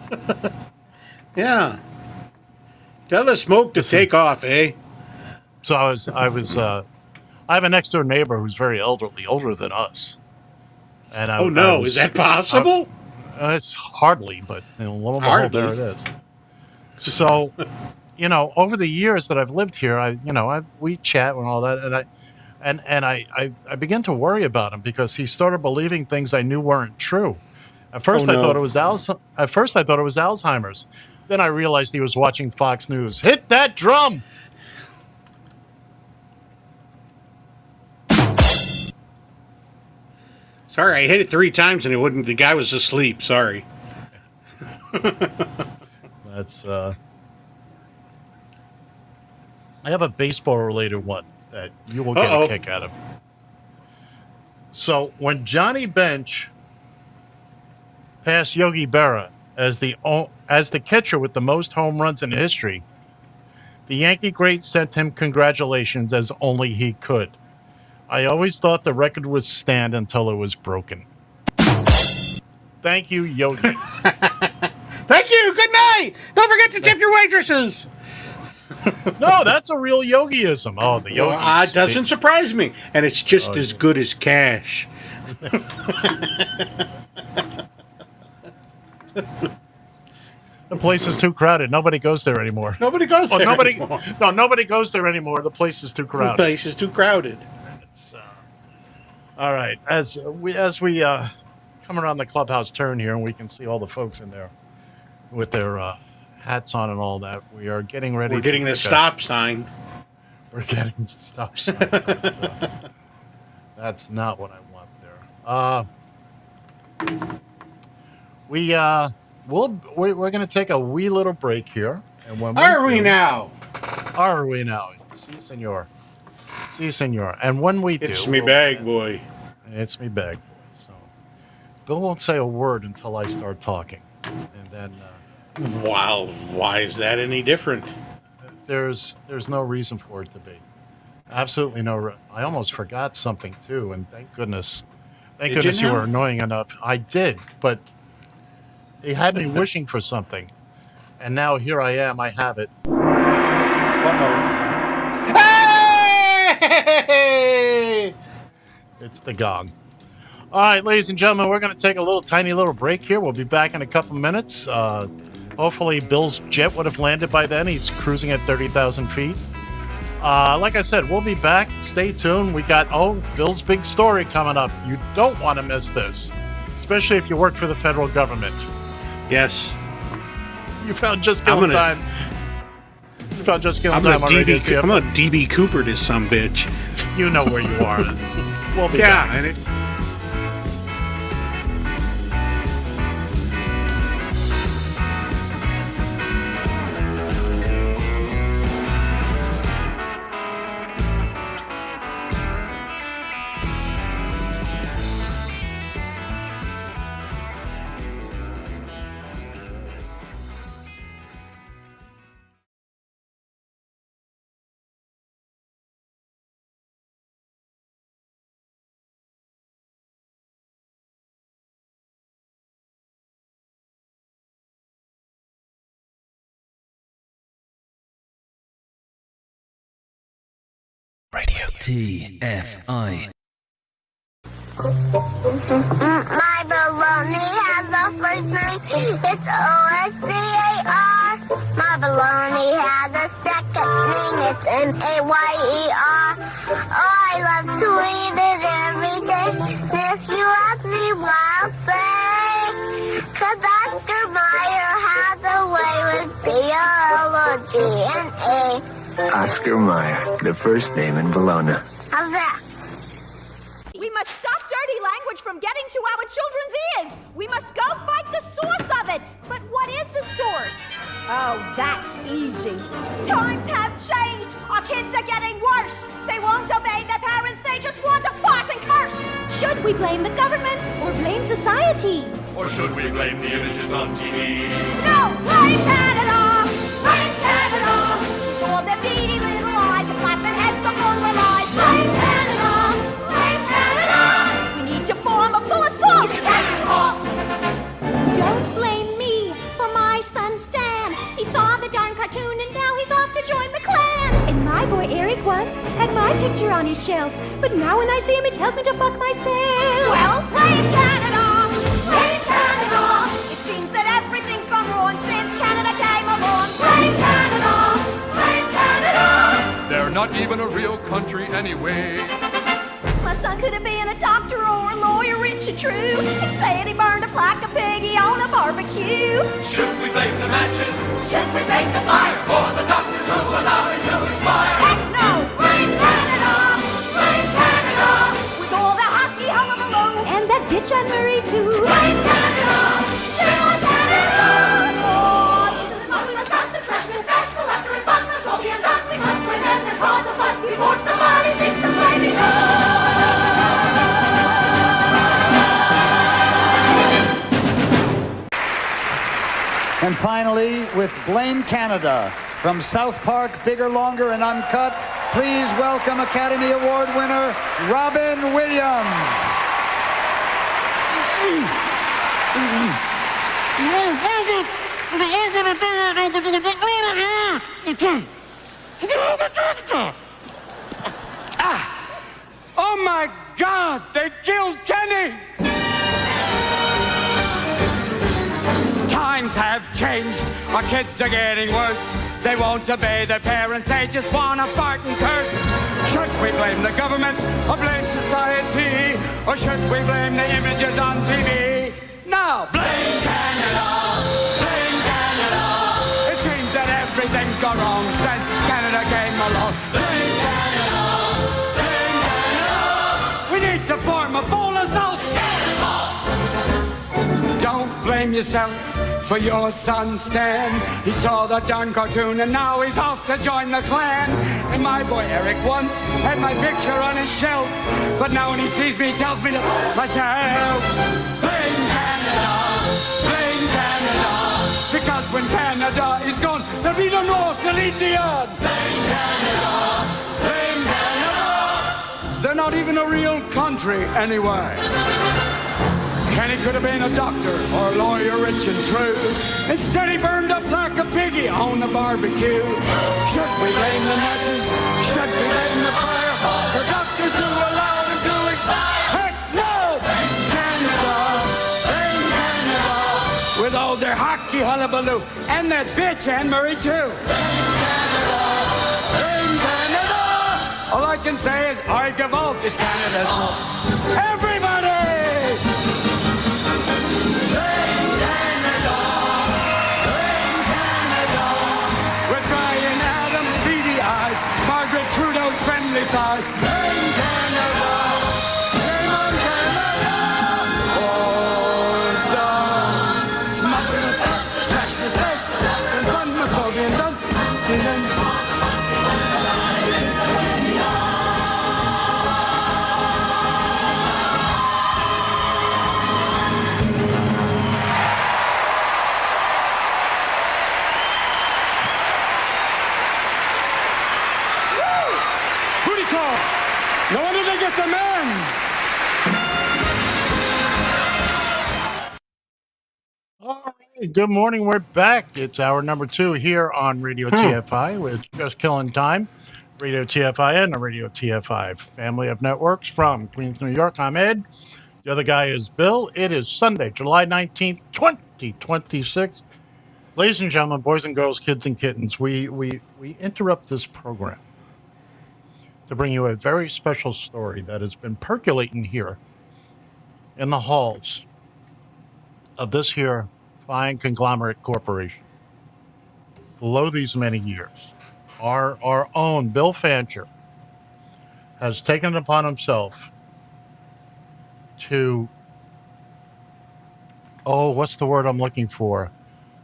Yeah. Tell the smoke to take off, eh? So I have a next door neighbor who's very elderly, older than us. And is that possible? It's hardly, but lo and behold, there it is. So, over the years that I've lived here, we chat and all that, and I began to worry about him because he started believing things I knew weren't true. At first, I thought it was Alzheimer's. Then I realized he was watching Fox News. Hit that drum. Sorry, I hit it 3 times and it wouldn't. The guy was asleep. Sorry. That's. I have a baseball-related one that you will get a kick out of. So when Johnny Bench passed Yogi Berra as the catcher with the most home runs in history, the Yankee great sent him congratulations as only he could. I always thought the record would stand until it was broken. Thank you, Yogi. Thank you. Good night. Don't forget to tip your waitresses. No, that's a real Yogiism. Oh, the Yogis. Well, it doesn't surprise me. And it's just as good as cash. The place is too crowded. Nobody goes there anymore. Nobody goes there anymore. No, nobody goes there anymore. The place is too crowded. The place is too crowded. All right. As we come around the clubhouse turn here, and we can see all the folks in there with their hats on and all that. We are getting ready. We're getting the stop sign. We're getting the stop sign. That's not what I want there. We're going to take a wee little break here, and when Are we now? Si, senor. Si, senor. And when we do, It's me bag boy. It's me bag boy. So Bill won't say a word until I start talking, and then. Wow, why is that any different? There's no reason for it to be. Absolutely no. I almost forgot something too, and thank goodness. Thank Did goodness you you now? were annoying enough. I did, but they had me wishing for something, and now here I am. I have it. Hey! It's the gong. All right, ladies and gentlemen, we're going to take a tiny little break here. We'll be back in a couple minutes. Hopefully, Bill's jet would have landed by then. He's cruising at 30,000 feet. Like I said, we'll be back. Stay tuned. We got, Bill's big story coming up. You don't want to miss this, especially if you work for the federal government. Yes. You found Just Killing Time. You found Just Killing Time on Radio TFI. I'm going to DB Cooper this sumbitch. You know where you are. We'll be yeah, back. and it. TFI. My baloney has a first name. It's O-S-C-A-R. My baloney has a second name. It's M-A-Y-E-R. Oh, I love to eat it every day. If you ask me why, I'll say, 'cause Oscar Mayer has a way with B-O-L-O-G-N-A. Oscar Mayer, the first name in Bologna. How's that? We must stop dirty language from getting to our children's ears. We must go fight the source of it. But what is the source? Oh, that's easy. Times have changed. Our kids are getting worse. They won't obey their parents. They just want to fart and curse. Should we blame the government or blame society? Or should we blame the images on TV? No, blame Canada. Blame Canada. For their beady little eyes and flapping heads on moral lies. Blame Canada. Blame Canada. We need to form a full assault. It's Canada's fault. Don't blame me for my son Stan. He saw the darn cartoon and now he's off to join the Klan. And my boy Eric once had my picture on his shelf, but now when I see him, he tells me to fuck myself. Well, blame Canada. Blame Canada. It seems that everything's gone wrong since Canada came along. Blame Canada. Blame Canada. They're not even a real country anyway. My son could have been a doctor or a lawyer, rich and true. Instead, he burned up like a piggy on a barbecue. Should we blame the matches? Should we blame the fire? Or the doctors who allowed it to expire? Heck no! Blame Canada! Blame Canada! With all the hockey hullabaloo. And that bitch Anne Marie, too. Blame Canada! Shame on Canada! Oh, this is why we must stop the trash. We must bash the left and fun. Must all be undone. We must blame them and cause a fuss before somebody thinks of blaming us. And finally, with Blame Canada, from South Park, Bigger, Longer, and Uncut, please welcome Academy Award winner, Robin Williams. Oh my God, they killed Kenny! Times have changed, our kids are getting worse. They won't obey their parents, they just wanna fart and curse. Should we blame the government or blame society? Or should we blame the images on TV? No, blame Canada! Blame Canada! It seems that everything's gone wrong since Canada came along. Blame Canada! Blame Canada! We need to form a full assault! Don't blame yourself for your son Stan. He saw the darn cartoon and now he's off to join the Klan. And my boy Eric once had my picture on his shelf, but now when he sees me he tells me to myself. Blame Canada, blame Canada, because when Canada is gone, there'll be no North to lead the earth. Blame Canada, blame Canada. They're not even a real country anyway. Kenny could have been a doctor or a lawyer, rich and true. Instead, he burned up like a piggy on the barbecue. Should we blame the masses? Should we blame the fire? The doctors who allowed him to expire? Heck no! Blame Canada! Blame Canada! With all their hockey hullabaloo. And that bitch Anne Marie, too. Blame Canada! Blame Canada! All I can say is, I give up. It's Canada's fault. Everybody! Trudeau's friendly ties. Blame Canada! Shame on Canada! All the smugness, trashness, and fun must all be done. No wonder they get the men! All right, good morning. We're back. It's hour number 2 here on Radio TFI with Just Killin' Time. Radio TFI and the Radio TFI family of networks from Queens, New York. I'm Ed. The other guy is Bill. It is Sunday, July 19th, 2026. Ladies and gentlemen, boys and girls, kids and kittens, we interrupt this program to bring you a very special story that has been percolating here in the halls of this here fine conglomerate corporation. Below these many years, our own Bill Fancher has taken it upon himself to, what's the word I'm looking for?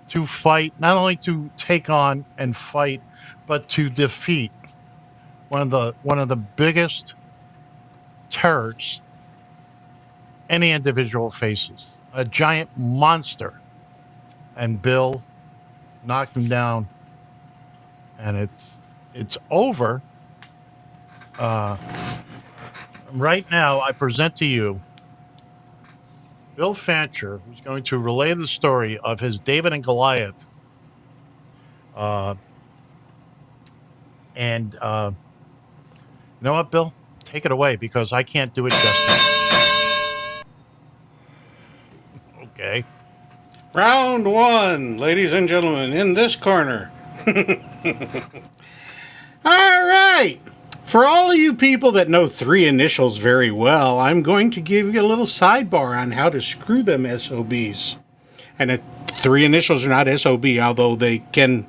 To fight, not only to take on and fight, but to defeat one of the biggest terrors any individual faces. A giant monster. And Bill knocked him down. And it's over. Right now, I present to you Bill Fancher, who's going to relay the story of his David and Goliath. You know what, Bill? Take it away, because I can't do it justice. Okay. Round one, ladies and gentlemen, in this corner. All right. For all of you people that know three initials very well, I'm going to give you a little sidebar on how to screw them SOBs. And three initials are not SOB, although they can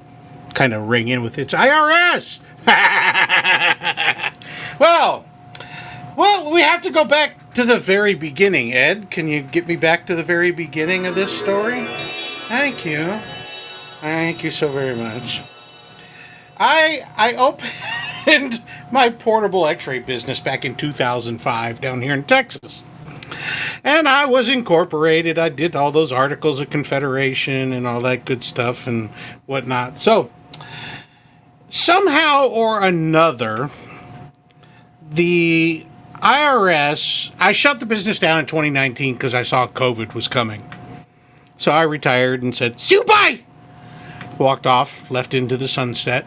kind of ring in with its IRS. Well, we have to go back to the very beginning. Ed, can you get me back to the very beginning of this story? Thank you. Thank you so very much. I opened my portable x-ray business back in 2005 down here in Texas. And I was incorporated. I did all those articles of Confederation and all that good stuff and whatnot. So, somehow or another, the IRS, I shut the business down in 2019 because I saw COVID was coming. So I retired and said, "Bye!" Walked off, left into the sunset.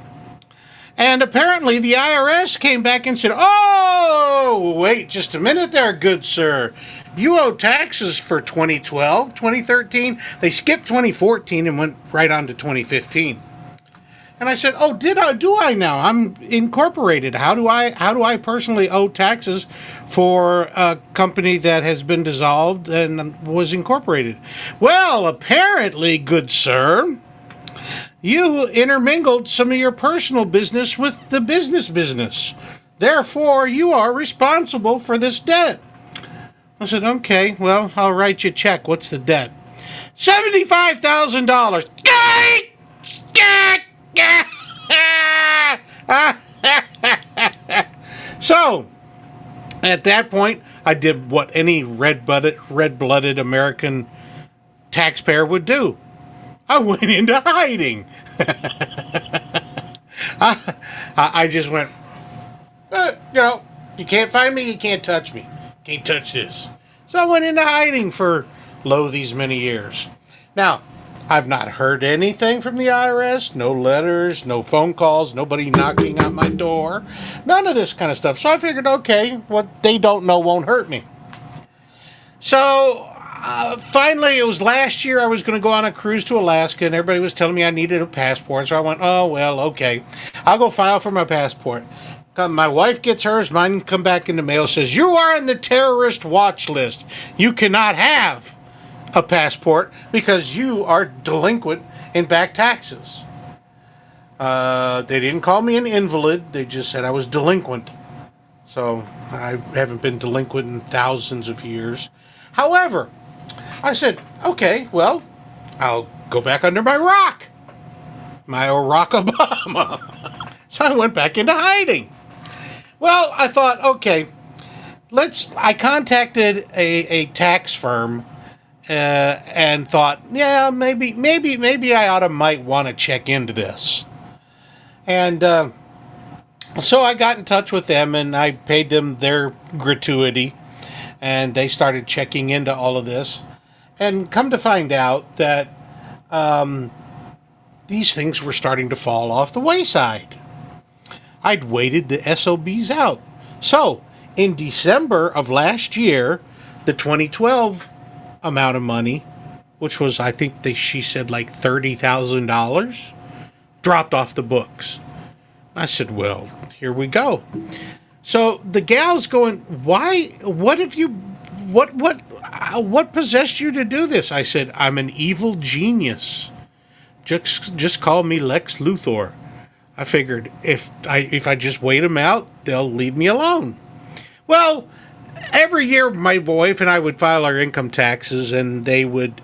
And apparently the IRS came back and said, "Oh, wait just a minute there, good sir. You owe taxes for 2012, 2013. They skipped 2014 and went right on to 2015. And I said, "Oh, do I now? I'm incorporated. How do I personally owe taxes for a company that has been dissolved and was incorporated?" "Well, apparently, good sir, you intermingled some of your personal business with the business. Therefore, you are responsible for this debt." I said, "Okay, well, I'll write you a check. What's the debt?" $75,000. So, at that point, I did what any red-blooded American taxpayer would do. I went into hiding. I just went, you can't find me, you can't touch me. Can't touch this. So I went into hiding for these many years. Now, I've not heard anything from the IRS, no letters, no phone calls, nobody knocking on my door, none of this kind of stuff. So I figured, okay, what they don't know won't hurt me. So finally, it was last year I was going to go on a cruise to Alaska, and everybody was telling me I needed a passport. So I went, oh, well, okay, I'll go file for my passport. My wife gets hers, mine come back in the mail, says, "You are on the terrorist watch list. You cannot have a passport because you are delinquent in back taxes." They didn't call me an invalid. They just said I was delinquent. So I haven't been delinquent in thousands of years. However, I said, okay, well, I'll go back under my rock. My Barack Obama. So I went back into hiding. Well, I thought, okay, I contacted a tax firm and thought, yeah, maybe I might want to check into this. And so I got in touch with them and I paid them their gratuity, and they started checking into all of this, and come to find out that these things were starting to fall off the wayside. I'd waited the SOBs out. So, in December of last year, the 2012 amount of money, which was, I think she said like $30,000, dropped off the books. I said, well, here we go. So the gal's going, why, what have you, what possessed you to do this? I said, I'm an evil genius. Just call me Lex Luthor. I figured if I just wait them out, they'll leave me alone. Well, every year my wife and I would file our income taxes, and they would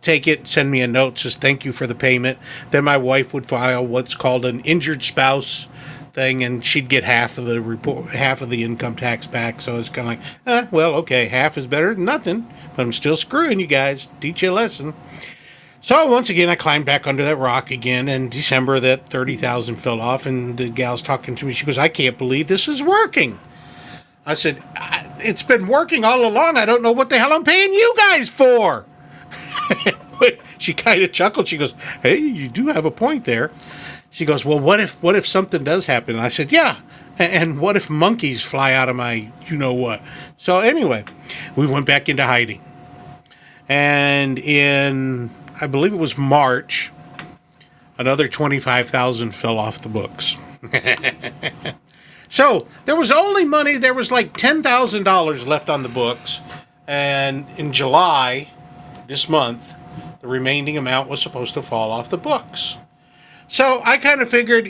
take it and send me a note says thank you for the payment. Then my wife would file what's called an injured spouse thing, and she'd get half of the income tax back. So it's kind of like, well, okay, half is better than nothing, but I'm still screwing you guys. Teach you a lesson. So once again, I climbed back under that rock again. In December, that $30,000 fell off, and the gal's talking to me. She goes, I can't believe this is working. I said, it's been working all along. I don't know what the hell I'm paying you guys for. She kind of chuckled. She goes, hey, you do have a point there. She goes, well, what if something does happen? And I said, yeah. And what if monkeys fly out of my you-know-what? So anyway, we went back into hiding. And in, I believe it was March, another $25,000 fell off the books. So there was only money, there was like $10,000 left on the books. And in July, this month, the remaining amount was supposed to fall off the books. So I kind of figured,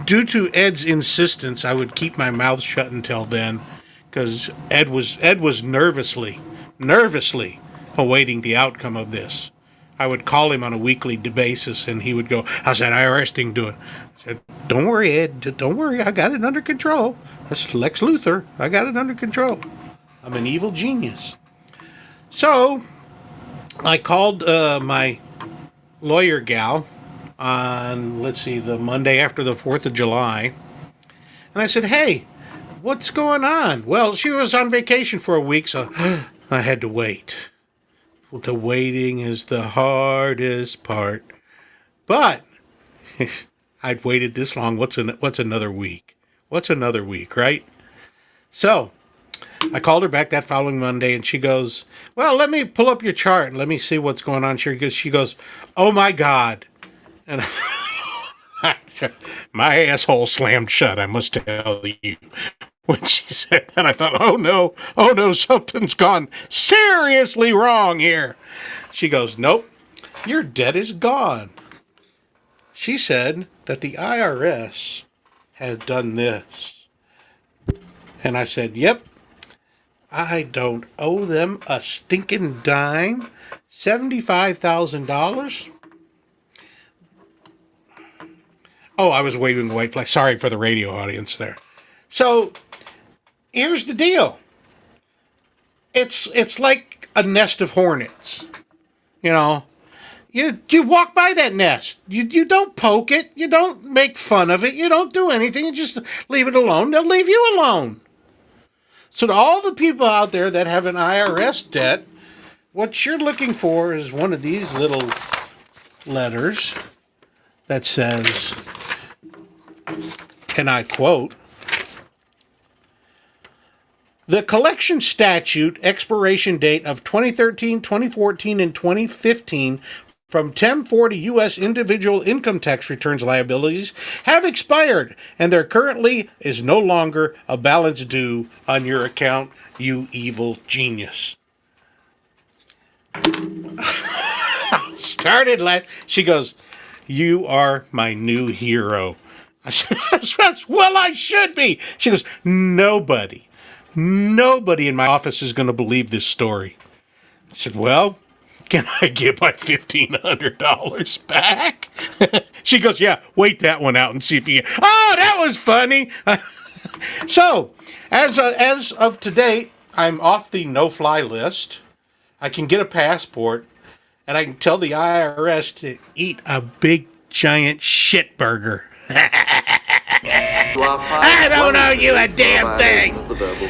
due to Ed's insistence, I would keep my mouth shut until then, because Ed was nervously awaiting the outcome of this. I would call him on a weekly basis, and he would go, how's that IRS thing doing? I said, don't worry, Ed, don't worry, I got it under control. That's Lex Luthor, I got it under control. I'm an evil genius. So I called my lawyer gal on, the Monday after the 4th of July. And I said, hey, what's going on? Well, she was on vacation for a week, so I had to wait. The waiting is the hardest part. But I'd waited this long. What's another week? What's another week, right? So I called her back that following Monday, and she goes, well, let me pull up your chart and let me see what's going on here. She goes, oh, my God. And my asshole slammed shut, I must tell you. When she said that, I thought, oh no, something's gone seriously wrong here. She goes, nope, your debt is gone. She said that the IRS has done this. And I said, yep, I don't owe them a stinking dime. $75,000. Oh, I was waving a white flag. Sorry for the radio audience there. So, here's the deal. It's like a nest of hornets. You know, you walk by that nest. You don't poke it. You don't make fun of it. You don't do anything. You just leave it alone. They'll leave you alone. So to all the people out there that have an IRS debt, what you're looking for is one of these little letters that says, and I quote, the collection statute expiration date of 2013, 2014, and 2015 from 1040 U.S. individual income tax returns liabilities have expired, and there currently is no longer a balance due on your account, you evil genius. Started like, she goes, you are my new hero. I said, well, I should be. She goes, nobody in my office is going to believe this story. I said, well, can I get my $1,500 back? She goes, yeah, wait that one out and see if you get. Oh, that was funny. So, as of today, I'm off the no-fly list. I can get a passport, and I can tell the IRS to eat a big, giant shit burger. I don't owe you a damn thing.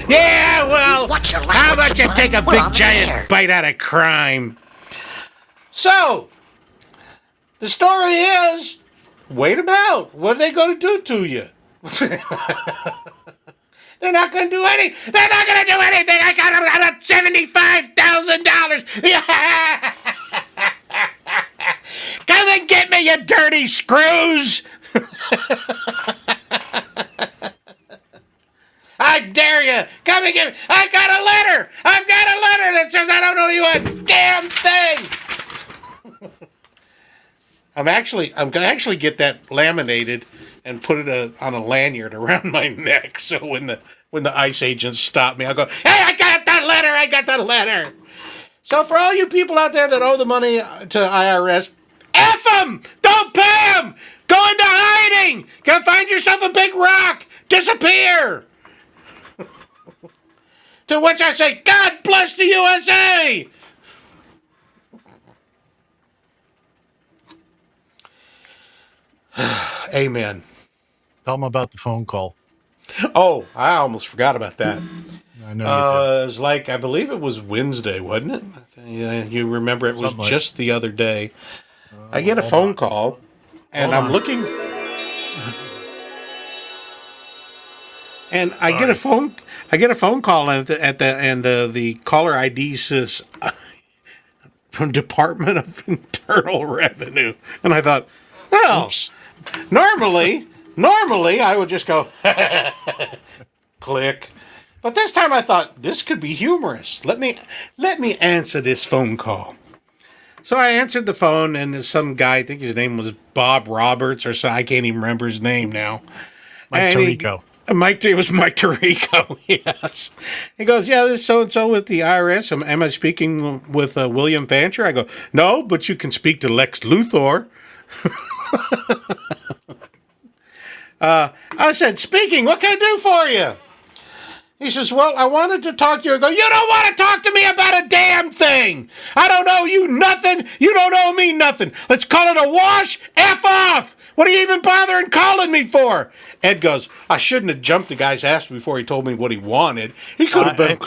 Yeah, well, how about you take a big giant bite out of crime? So, the story is, wait them out. What are they going to do to you? They're not going to do any. They're not going to do anything. I got about $75,000. Come and get me, you dirty screws. I dare you. Come and get me. I got a letter. I've got a letter that says I don't owe you a damn thing. I'm gonna actually get that laminated and put it on a lanyard around my neck. So when the ICE agents stop me, I'll go, "Hey, I got that letter! I got that letter!" So for all you people out there that owe the money to IRS, F them! Don't pay them! Go into hiding! Go find yourself a big rock! Disappear! To which I say, God bless the USA! Amen. Tell them about the phone call. Oh, I almost forgot about that. I know you did. It was like, I believe it was Wednesday, wasn't it? You remember it was Something just the other day. I get a phone call, and I'm looking, and I get a phone call, and the caller ID says from Department of Internal Revenue, and I thought, well, Oops. normally I would just go click. But this time I thought this could be humorous. Let me answer this phone call. So I answered the phone, and there's some guy, I think his name was Bob Roberts or so. I can't even remember his name now. Mike Tirico. It was Mike Tirico, yes. He goes, yeah, this is so-and-so with the IRS. Am I speaking with William Fancher? I go, no, but you can speak to Lex Luthor. I said, speaking, what can I do for you? He says, well, I wanted to talk to you. I go, you don't want to talk to me about a damn thing. I don't owe you nothing. You don't owe me nothing. Let's call it a wash. F off. What are you even bothering calling me for? Ed goes, I shouldn't have jumped the guy's ass before he told me what he wanted. He could have been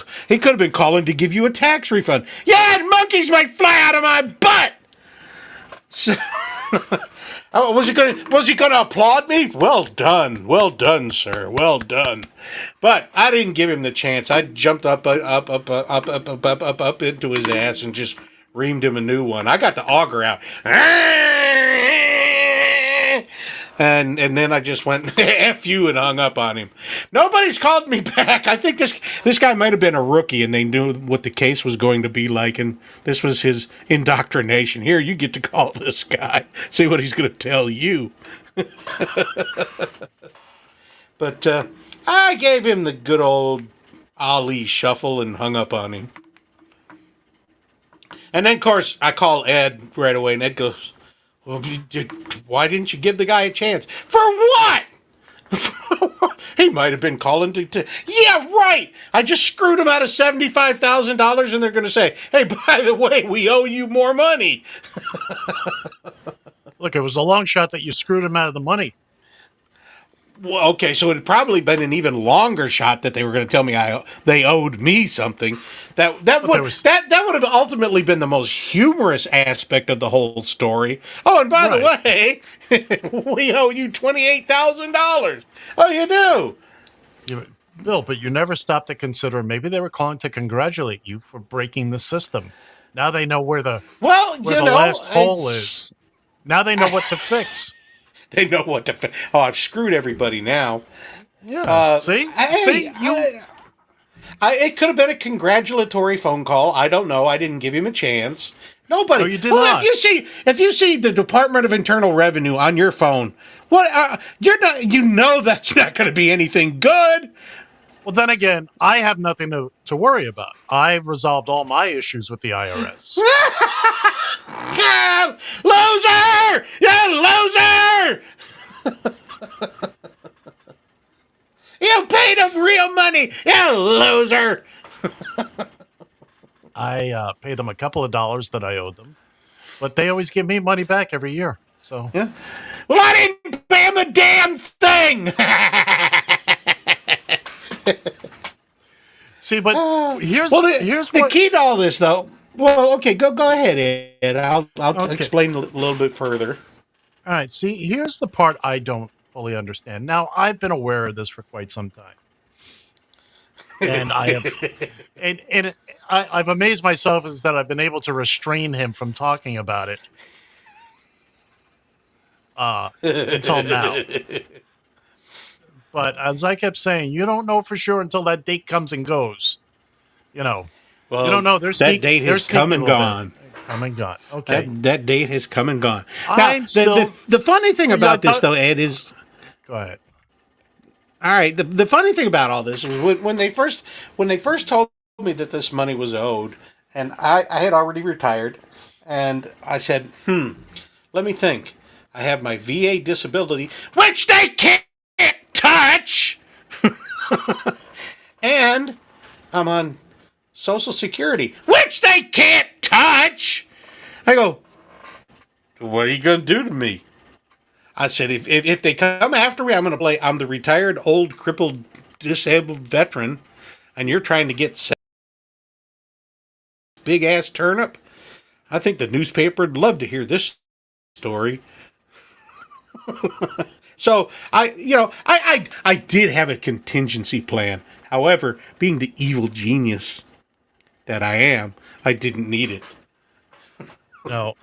calling to give you a tax refund. Yeah, and monkeys might fly out of my butt. So, was he going to applaud me? Well done, sir. Well done. But I didn't give him the chance. I jumped up into his ass and just reamed him a new one. I got the auger out, and then I just went F you and hung up on him. Nobody's called me back. I think this guy might have been a rookie, and they knew what the case was going to be like, and this was his indoctrination. Here, you get to call this guy. See what he's going to tell you. But I gave him the good old Ali shuffle and hung up on him. And then, of course, I call Ed right away, and Ed goes, well, why didn't you give the guy a chance? For what? He might have been calling to... Yeah, right! I just screwed him out of $75,000, and they're going to say, hey, by the way, we owe you more money. Look, it was a long shot that you screwed him out of the money. Well, okay, so it had probably been an even longer shot that they were going to tell me they owed me something. That would have ultimately been the most humorous aspect of the whole story. Oh, and by the way, we owe you $28,000. Oh, you do? Bill, but you never stopped to consider maybe they were calling to congratulate you for breaking the system. Now they know where the last hole is. Now they know what to fix. They know what to fix. Oh, I've screwed everybody now. Yeah. It could have been a congratulatory phone call. I don't know. I didn't give him a chance. Nobody. No, you did not. If you see the Department of Internal Revenue on your phone, you're not. You know that's not going to be anything good. Well, then again, I have nothing to worry about. I've resolved all my issues with the IRS. Loser! You loser! You paid him real money, you loser! I paid them a couple of dollars that I owed them, but they always give me money back every year. So, yeah. Well, I didn't pay him a damn thing. See, but here's the key to all this, though. Well, okay, go ahead, Ed. I'll explain a little bit further. All right. See, here's the part I don't fully understand. Now, I've been aware of this for quite some time. And I have, I've amazed myself is that I've been able to restrain him from talking about it until now. But as I kept saying, you don't know for sure until that date comes and goes. You know, Well, you don't know. that date has come and gone. Come and gone. Okay. That date has come and gone. I'm Now, still. the funny thing Yeah, about this, though, Ed, is. Go ahead. All right. The funny thing about all this was when they first told me that this money was owed, and I had already retired, and I said, let me think. I have my VA disability, which they can't touch, and I'm on Social Security, which they can't touch. I go, what are you going to do to me? I said, if they come after me, I'm going to play. I'm the retired, old, crippled, disabled veteran, and you're trying to get big ass turnip. I think the newspaper would love to hear this story. So I did have a contingency plan. However, being the evil genius that I am, I didn't need it. No.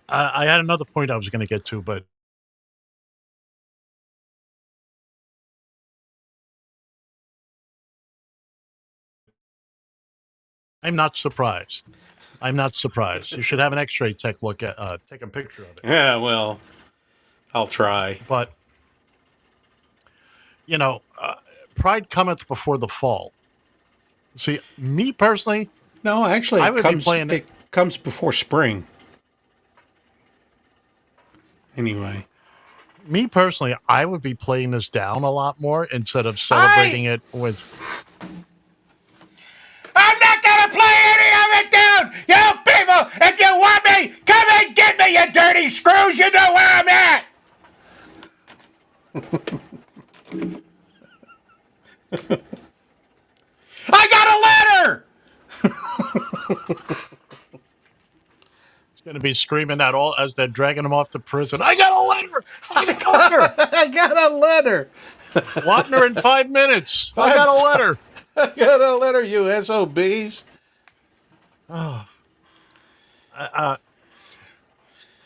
I had another point I was going to get to, but I'm not surprised. I'm not surprised. You should have an X-ray tech look at, take a picture of it. Yeah, well, I'll try. But pride cometh before the fall. See, me personally, no, actually, I would be playing it comes before spring. Anyway, me personally, I would be playing this down a lot more instead of celebrating it with. I'm not gonna play any of it down! You people, if you want me, come and get me, you dirty screws! You know where I'm at! I got a letter! He's gonna be screaming that all as they're dragging him off to prison. I got a letter! I got a letter! I got a letter! Wapner in 5 minutes. I got a letter. I got a letter, you SOBs. Oh.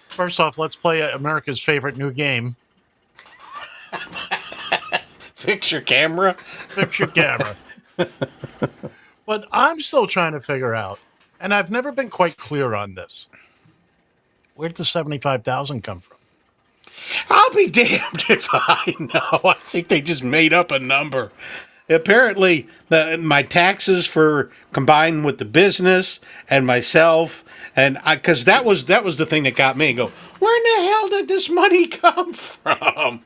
First off, let's play America's favorite new game. Fix your camera. Fix your camera. But I'm still trying to figure out, and I've never been quite clear on this. Where'd the $75,000 come from? I'll be damned if I know. I think they just made up a number. Apparently, my taxes for combined with the business and myself, and because that was the thing that got me. Go, where in the hell did this money come from?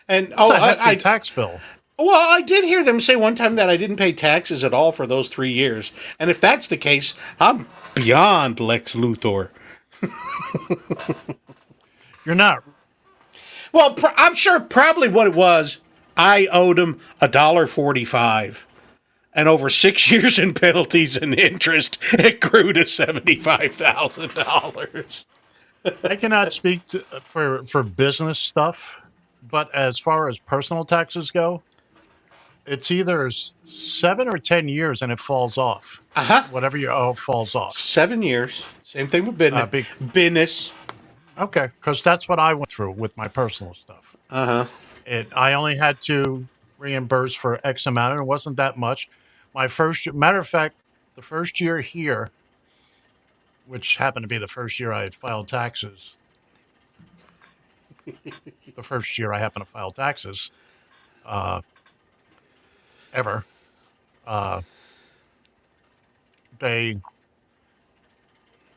And it's a hefty tax bill. Well, I did hear them say one time that I didn't pay taxes at all for those 3 years, and if that's the case, I'm beyond Lex Luthor. You're not. Well, I'm sure probably what it was. I owed him $1.45, and over 6 years in penalties and interest, it grew to $75,000. I cannot speak for business stuff, but as far as personal taxes go, it's either 7 or 10 years and it falls off. Whatever you owe falls off. 7 years. Same thing with business. Business. Okay, because that's what I went through with my personal stuff. I only had to reimburse for X amount, and it wasn't that much. Matter of fact, the first year here, which happened to be the first year I had filed taxes. The first year I happened to file taxes, ever.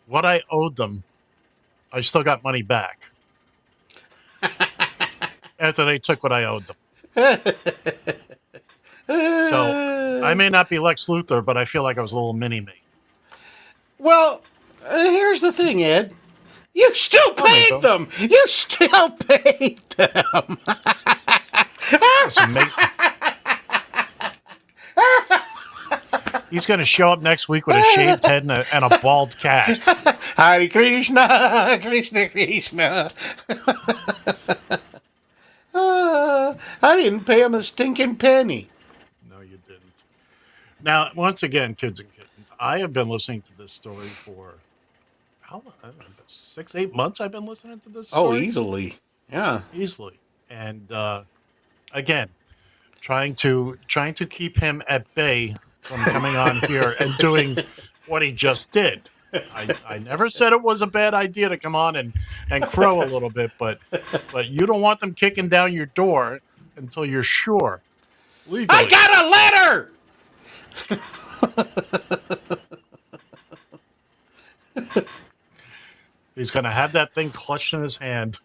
What I owed them, I still got money back. After they took what I owed them. So, I may not be Lex Luthor, but I feel like I was a little mini-me. Well, here's the thing, Ed. You still paid them! You still paid them! Listen, he's going to show up next week with a shaved head and a bald cat. Hare Krishna, Krishna Krishna. I didn't pay him a stinking penny. No, you didn't. Now, once again, kids and kittens, I have been listening to this story for how long? I don't know, 6, 8 months. I've been listening to this Oh, story. easily. Yeah. Easily. And again, trying to keep him at bay from coming on here and doing what he just did. I never said it was a bad idea to come on and crow a little bit, but you don't want them kicking down your door until you're sure. Legally. I got a letter. He's going to have that thing clutched in his hand.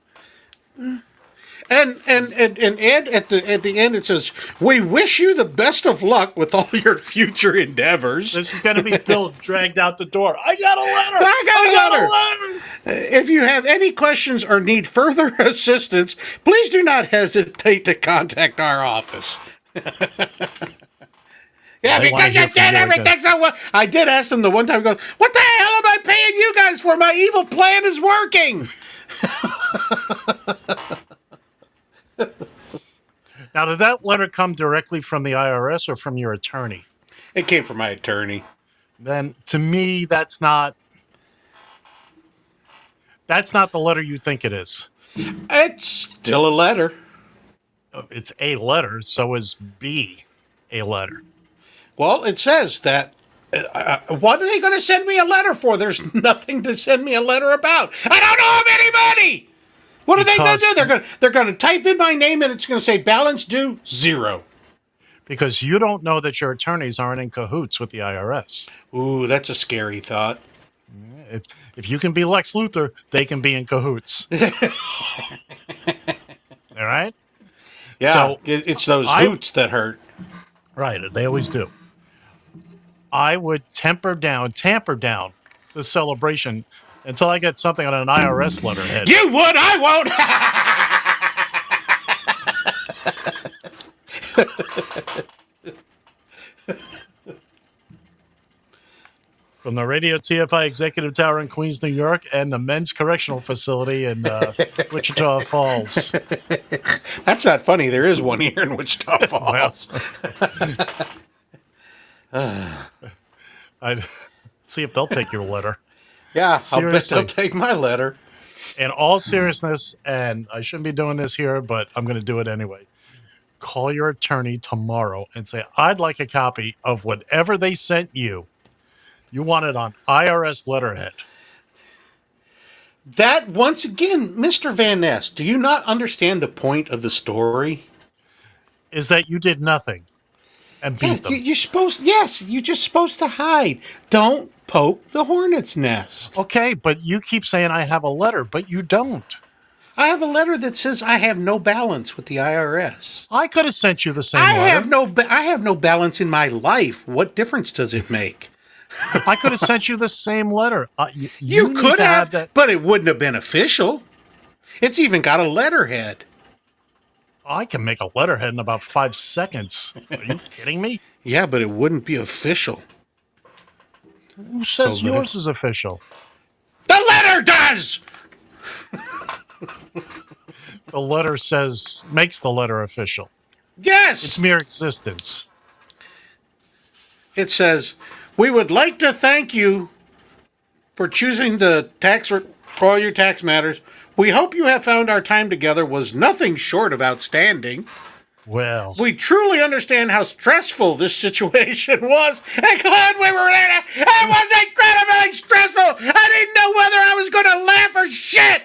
And Ed, at the end it says, "We wish you the best of luck with all your future endeavors." This is going to be Bill dragged out the door. I got a letter. I got a letter. If you have any questions or need further assistance, please do not hesitate to contact our office. Yeah, because you did everything so well. I did ask them the one time, what the hell am I paying you guys for? My evil plan is working. Now, did that letter come directly from the IRS or from your attorney? It came from my attorney. Then, to me, that's not the letter you think it is. It's still a letter. It's a letter, so is B a letter. Well, it says that. What are they going to send me a letter for? There's nothing to send me a letter about. I don't know of anybody. What are they going to do? They're going to type in my name and it's going to say balance due 0. Because you don't know that your attorneys aren't in cahoots with the IRS. Ooh, that's a scary thought. If you can be Lex Luthor, they can be in cahoots. All right? Yeah, so it's those hoots that hurt. Right, they always do. I would tamper down the celebration until I get something on an IRS letterhead. You would, I won't. From the Radio TFI Executive Tower in Queens, New York, and the Men's Correctional Facility in Wichita Falls. That's not funny. There is one here in Wichita Falls. I'd see if they'll take your letter. Yeah, Seriously. I'll bet they'll take my letter. In all seriousness, and I shouldn't be doing this here, but I'm going to do it anyway. Call your attorney tomorrow and say, I'd like a copy of whatever they sent you. You want it on IRS letterhead. That, once again, Mr. Van Ness, do you not understand the point of the story? Is that you did nothing and beat them. You're just supposed to hide. Don't poke the hornet's nest. Okay, but you keep saying I have a letter, but you don't. I have a letter that says I have no balance with the IRS. I could have sent you the same letter. I have no balance in my life. What difference does it make? I could have sent you the same letter. You could have, but it wouldn't have been official. It's even got a letterhead. I can make a letterhead in about 5 seconds. Are you kidding me? Yeah, but it wouldn't be official. Who says yours is official? The letter does! The letter makes the letter official. Yes! It's mere existence. It says, we would like to thank you for choosing the tax for all your tax matters. We hope you have found our time together was nothing short of outstanding. Well, we truly understand how stressful this situation was, and glad we were there. It was incredibly stressful. I didn't know whether I was going to laugh or shit.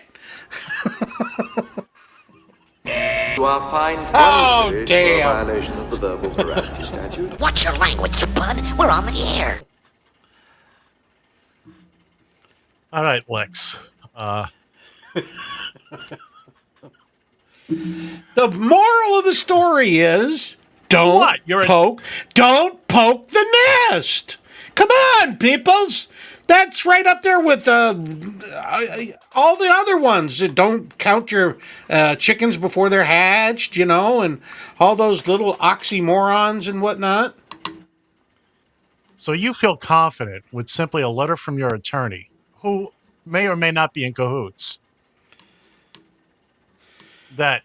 You are fined $1 for a violation of the verbal morality statute. Watch your language, bud. We're on the air. All right, Lex. The moral of the story is don't poke the nest. Come on, peoples. That's right up there with all the other ones. Don't count your chickens before they're hatched, and all those little oxymorons and whatnot. So you feel confident with simply a letter from your attorney, who may or may not be in cahoots, that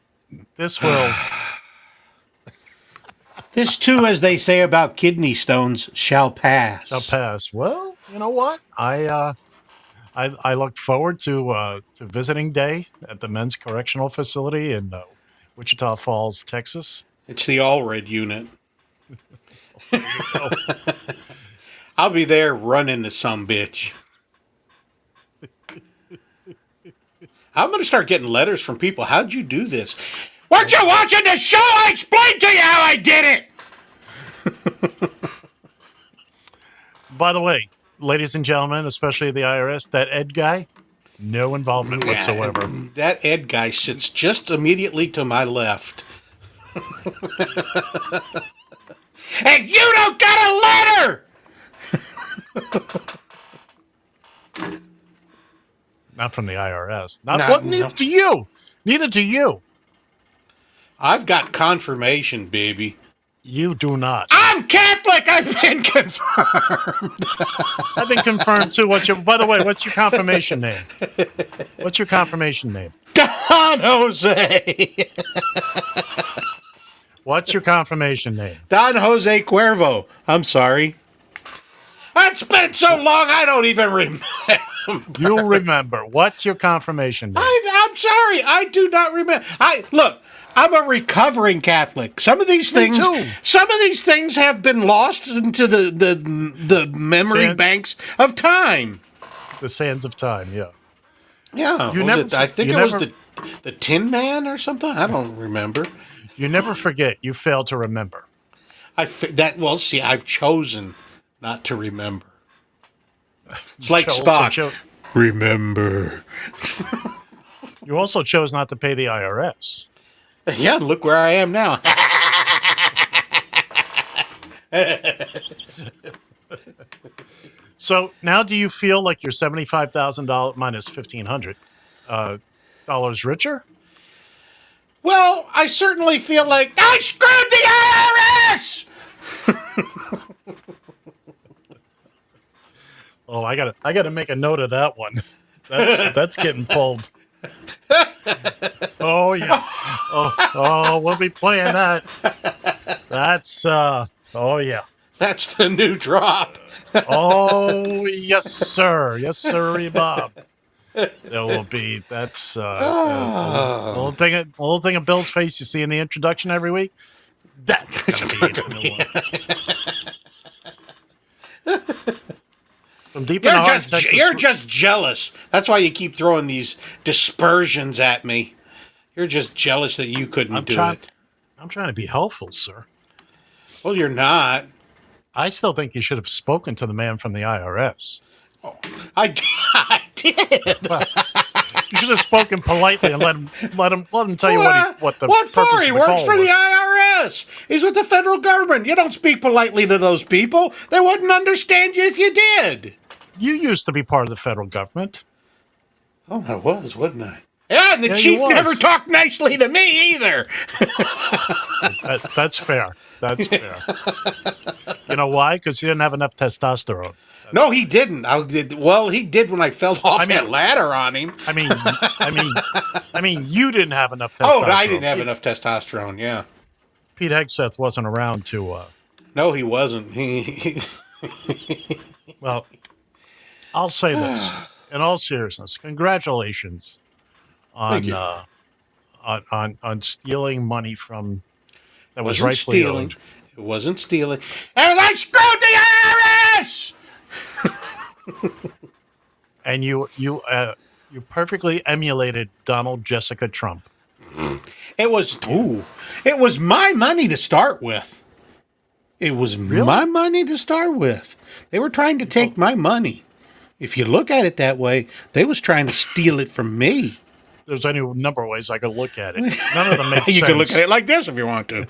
this will This too, as they say about kidney stones, shall pass. Shall pass. Well, you know what? I look forward to visiting day at the men's correctional facility in Wichita Falls, Texas. It's the all red unit. I'll be there running to some bitch. I'm going to start getting letters from people. How'd you do this? Weren't you watching the show? I explained to you how I did it. By the way, ladies and gentlemen, especially the IRS, that Ed guy, no involvement whatsoever. That Ed guy sits just immediately to my left. And you don't got a letter! Not from the IRS. Neither do you. Neither do you. I've got confirmation, baby. You do not. I'm Catholic. I've been confirmed. I've been confirmed too. By the way, what's your confirmation name? What's your confirmation name? Don Jose. What's your confirmation name? Don Jose Cuervo. I'm sorry. It's been so long, I don't even remember. You remember. What's your confirmation name? I'm sorry. I do not remember. Look, I'm a recovering Catholic. Some of these things have been lost into the memory banks of time. The sands of time, yeah. Yeah. I think it was the Tin Man or something. I don't remember. You never forget. You fail to remember. I've chosen not to remember. It's like Spock. Remember. You also chose not to pay the IRS. Yeah, look where I am now. So now, do you feel like you're $75,000 minus $1,500 dollars richer? Well, I certainly feel like I screwed the IRS. Oh, I gotta make a note of that one. That's getting pulled. Oh yeah. Oh, we'll be playing that. That's oh yeah. That's the new drop. Oh yes, sir. Yes, sir, Bob. There will be. That's a little thing of Bill's face you see in the introduction every week. That's gonna be a new one. From deep in the heart of Texas. You're just jealous. That's why you keep throwing these dispersions at me. You're just jealous that you couldn't do it. I'm trying to be helpful, sir. Well, you're not. I still think you should have spoken to the man from the IRS. Oh, I did. Well, you should have spoken politely and let him tell you what the what purpose for? of He the works call for the was. IRS. He's with the federal government. You don't speak politely to those people. They wouldn't understand you if you did. You used to be part of the federal government. Oh, I was, wasn't I? Yeah, and the chief you never was. talked nicely to me either. That's fair. That's fair. You know why? Because he didn't have enough testosterone. No, he didn't. He did when I fell off that ladder on him. I mean, you didn't have enough testosterone. Oh, I didn't have enough testosterone. Yeah. Pete Hegseth wasn't around to. No, he wasn't. Well, I'll say this in all seriousness: congratulations on stealing money from that was rightfully owned. It wasn't stealing. And I screwed the IRS. And you perfectly emulated Donald Jessica Trump. It was my money to start with. It was my money to start with. They were trying to take my money. If you look at it that way, they was trying to steal it from me. There's any number of ways I could look at it. None of them make sense. You can look at it like this if you want to.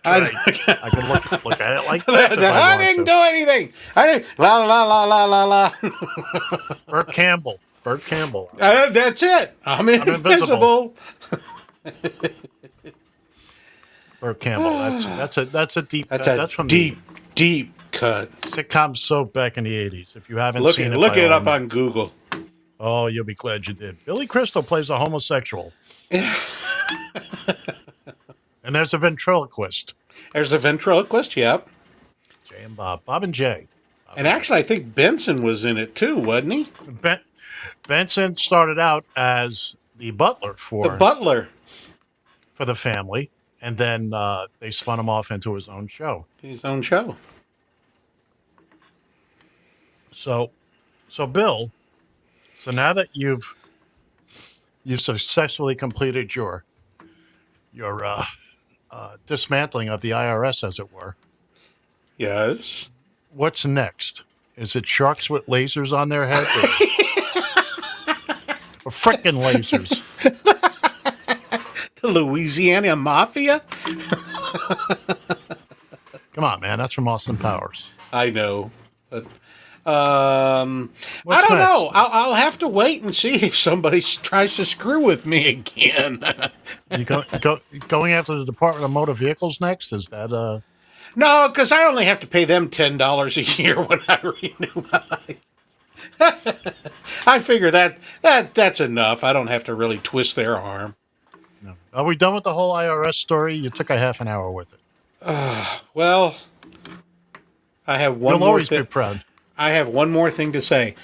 Right. I can look at it like this if I didn't do anything. I didn't. La la la la la la. Burt Campbell. That's it. I'm invisible. Burt Campbell. That's a deep. That's from deep cut. Sitcom soap back in the '80s. If you haven't seen it, look it up on Google. Oh, you'll be glad you did. Billy Crystal plays a homosexual. And there's a ventriloquist. There's the ventriloquist, yep. Jay and Bob. Bob and Jay. And actually, I think Benson was in it too, wasn't he? Benson started out as the butler for the family, and then they spun him off into his own show. His own show. So Bill, so now that you've successfully completed your dismantling of the IRS, as it were. Yes. What's next? Is it sharks with lasers on their head? Or frickin' lasers? The Louisiana Mafia? Come on, man. That's from Austin Powers. I know. But, I don't know. I'll have to wait and see if somebody tries to screw with me again. You going after the Department of Motor Vehicles next? Is that No, because I only have to pay them $10 a year when I renew mine. I figure that's enough. I don't have to really twist their arm. No. Are we done with the whole IRS story? You took a half an hour with it. Well, I have one You'll more always thing. be proud. I have one more thing to say.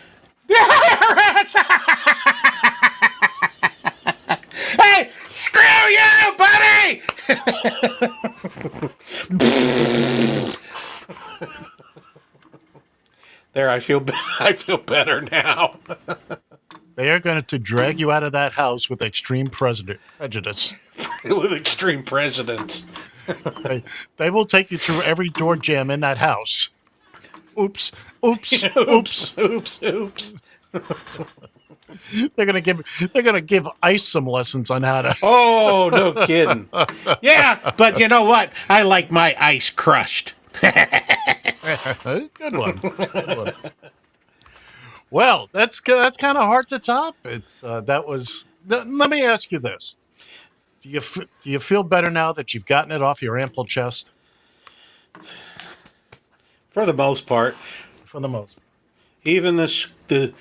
Hey, screw you, buddy! There, I feel better now. They are going to drag you out of that house with extreme prejudice. With extreme prejudice. They will take you through every door jam in that house. Oops. They're gonna give Ice some lessons on how to. Oh, no kidding. Yeah, but you know what? I like my ice crushed. Good one. Well, that's kind of hard to top. It's that was. Let me ask you this: do you feel better now that you've gotten it off your ample chest? For the most part. For the most. Even the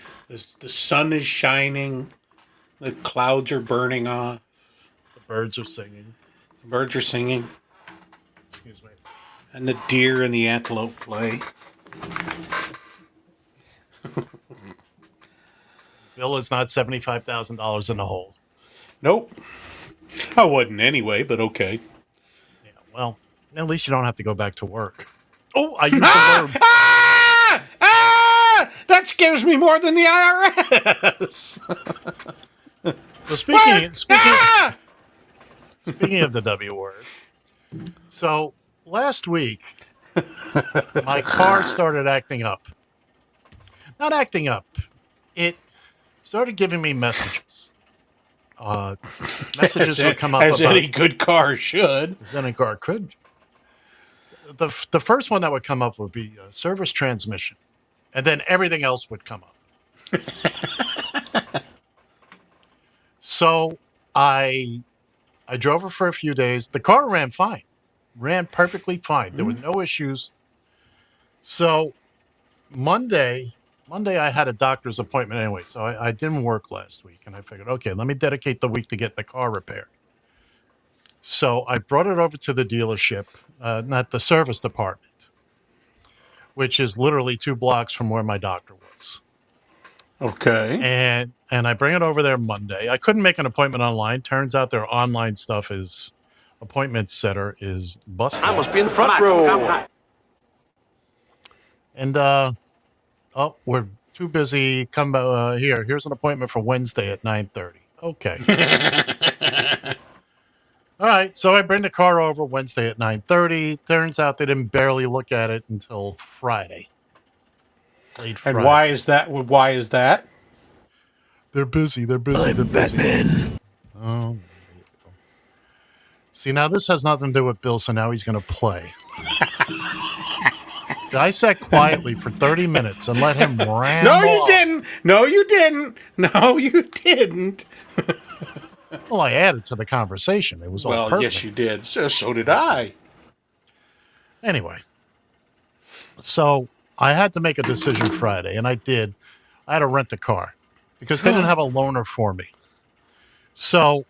sun is shining. The clouds are burning off. The birds are singing. The birds are singing. Excuse me. And the deer and the antelope play. Bill is not $75,000 in the hole. Nope. I wouldn't anyway, but okay. Yeah, well, at least you don't have to go back to work. Oh, I used the verb. That scares me more than the IRS. So speaking of the W word, so last week my car started acting up. Not acting up. It started giving me messages. Messages would come up as about, any good car should. As any car could. The first one that would come up would be service transmission. And then everything else would come up. So I drove her for a few days. The car ran fine. Ran perfectly fine. There were no issues. So Monday I had a doctor's appointment anyway. So I didn't work last week. And I figured, okay, let me dedicate the week to get the car repaired. So I brought it over to the dealership, not the service department, which is literally 2 blocks from where my doctor was. Okay. And I bring it over there Monday. I couldn't make an appointment online. Turns out their online stuff is appointment setter is busted. I must be in the front row. And we're too busy. Come here. Here's an appointment for Wednesday at 9:30. Okay. All right, so I bring the car over Wednesday at 9:30. Turns out they didn't barely look at it until Friday. Late Friday. And why is that? Why is that? They're busy. They're busy. They're busy. Batman. Oh. See, now this has nothing to do with Bill, so now he's going to play. See, I sat quietly for 30 minutes and let him ramble. No, you didn't. No, you didn't. No, you didn't. Well, I added to the conversation. It was all perfect. Yes, you did. So did I. Anyway, so I had to make a decision Friday, and I did. I had to rent a car because they didn't have a loaner for me. So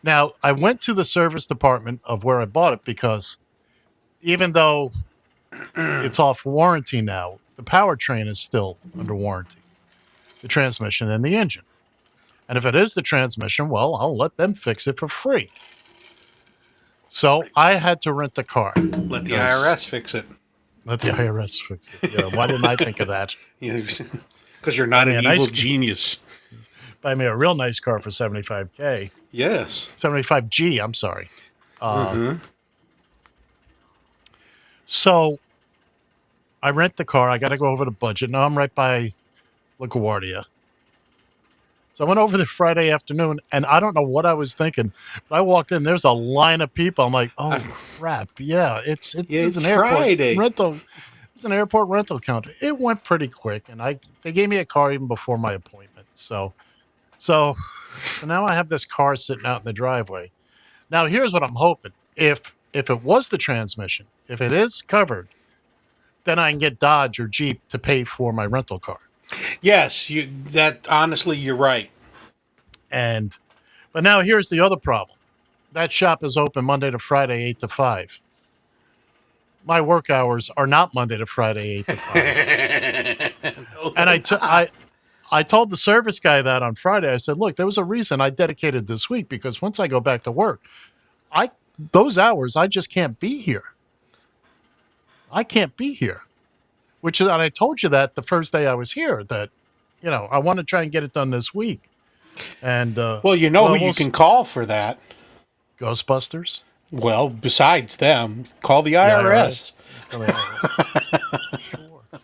Now, I went to the service department of where I bought it because even though it's off warranty now, the powertrain is still under warranty, the transmission and the engine. And if it is the transmission, well, I'll let them fix it for free. So I had to rent the car. Let the IRS fix it. Let the IRS fix it. Yeah, why didn't I think of that? Because you're not an evil genius. Buy me a real nice car for $75K. Yes. 75G, I'm sorry. So I rent the car. I got to go over the budget. Now I'm right by LaGuardia. So I went over there Friday afternoon, and I don't know what I was thinking. But I walked in. There's a line of people. I'm like, oh, crap. Yeah, it's an airport Friday. rental. It's an airport rental counter. It went pretty quick, and they gave me a car even before my appointment. So now I have this car sitting out in the driveway. Now, here's what I'm hoping. If it was the transmission, if it is covered, then I can get Dodge or Jeep to pay for my rental car. Yes, honestly, you're right. But now here's the other problem. That shop is open Monday to Friday, 8 to 5. My work hours are not Monday to Friday, 8 to 5. And I told the service guy that on Friday. I said, look, there was a reason I dedicated this week because once I go back to work, those hours, I just can't be here. I can't be here. And I told you that the first day I was here, that, I want to try and get it done this week. And who you can call for that? Ghostbusters? Well, besides them, call the IRS.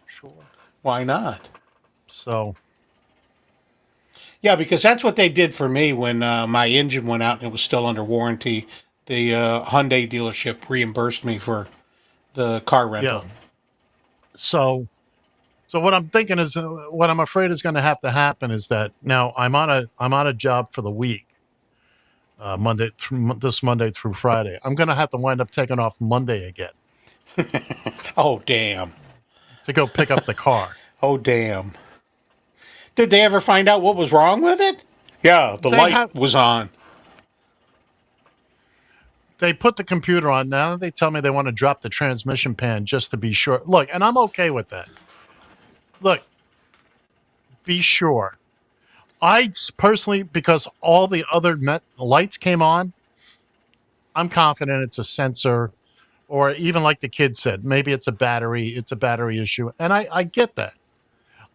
Sure. Why not? So. Yeah, because that's what they did for me when my engine went out and it was still under warranty. The Hyundai dealership reimbursed me for the car rental. Yeah. So what I'm thinking is, what I'm afraid is going to happen is that now I'm on a job for the week, this Monday through Friday. I'm going to have to wind up taking off Monday again. Oh, damn. To go pick up the car. Oh, damn. Did they ever find out what was wrong with it? Yeah, the light was on. They put the computer on. Now they tell me they want to drop the transmission pan just to be sure. Look, and I'm okay with that. Look, be sure. I personally, because all the other lights came on, I'm confident it's a sensor, or even like the kid said, maybe it's a battery issue. And I get that.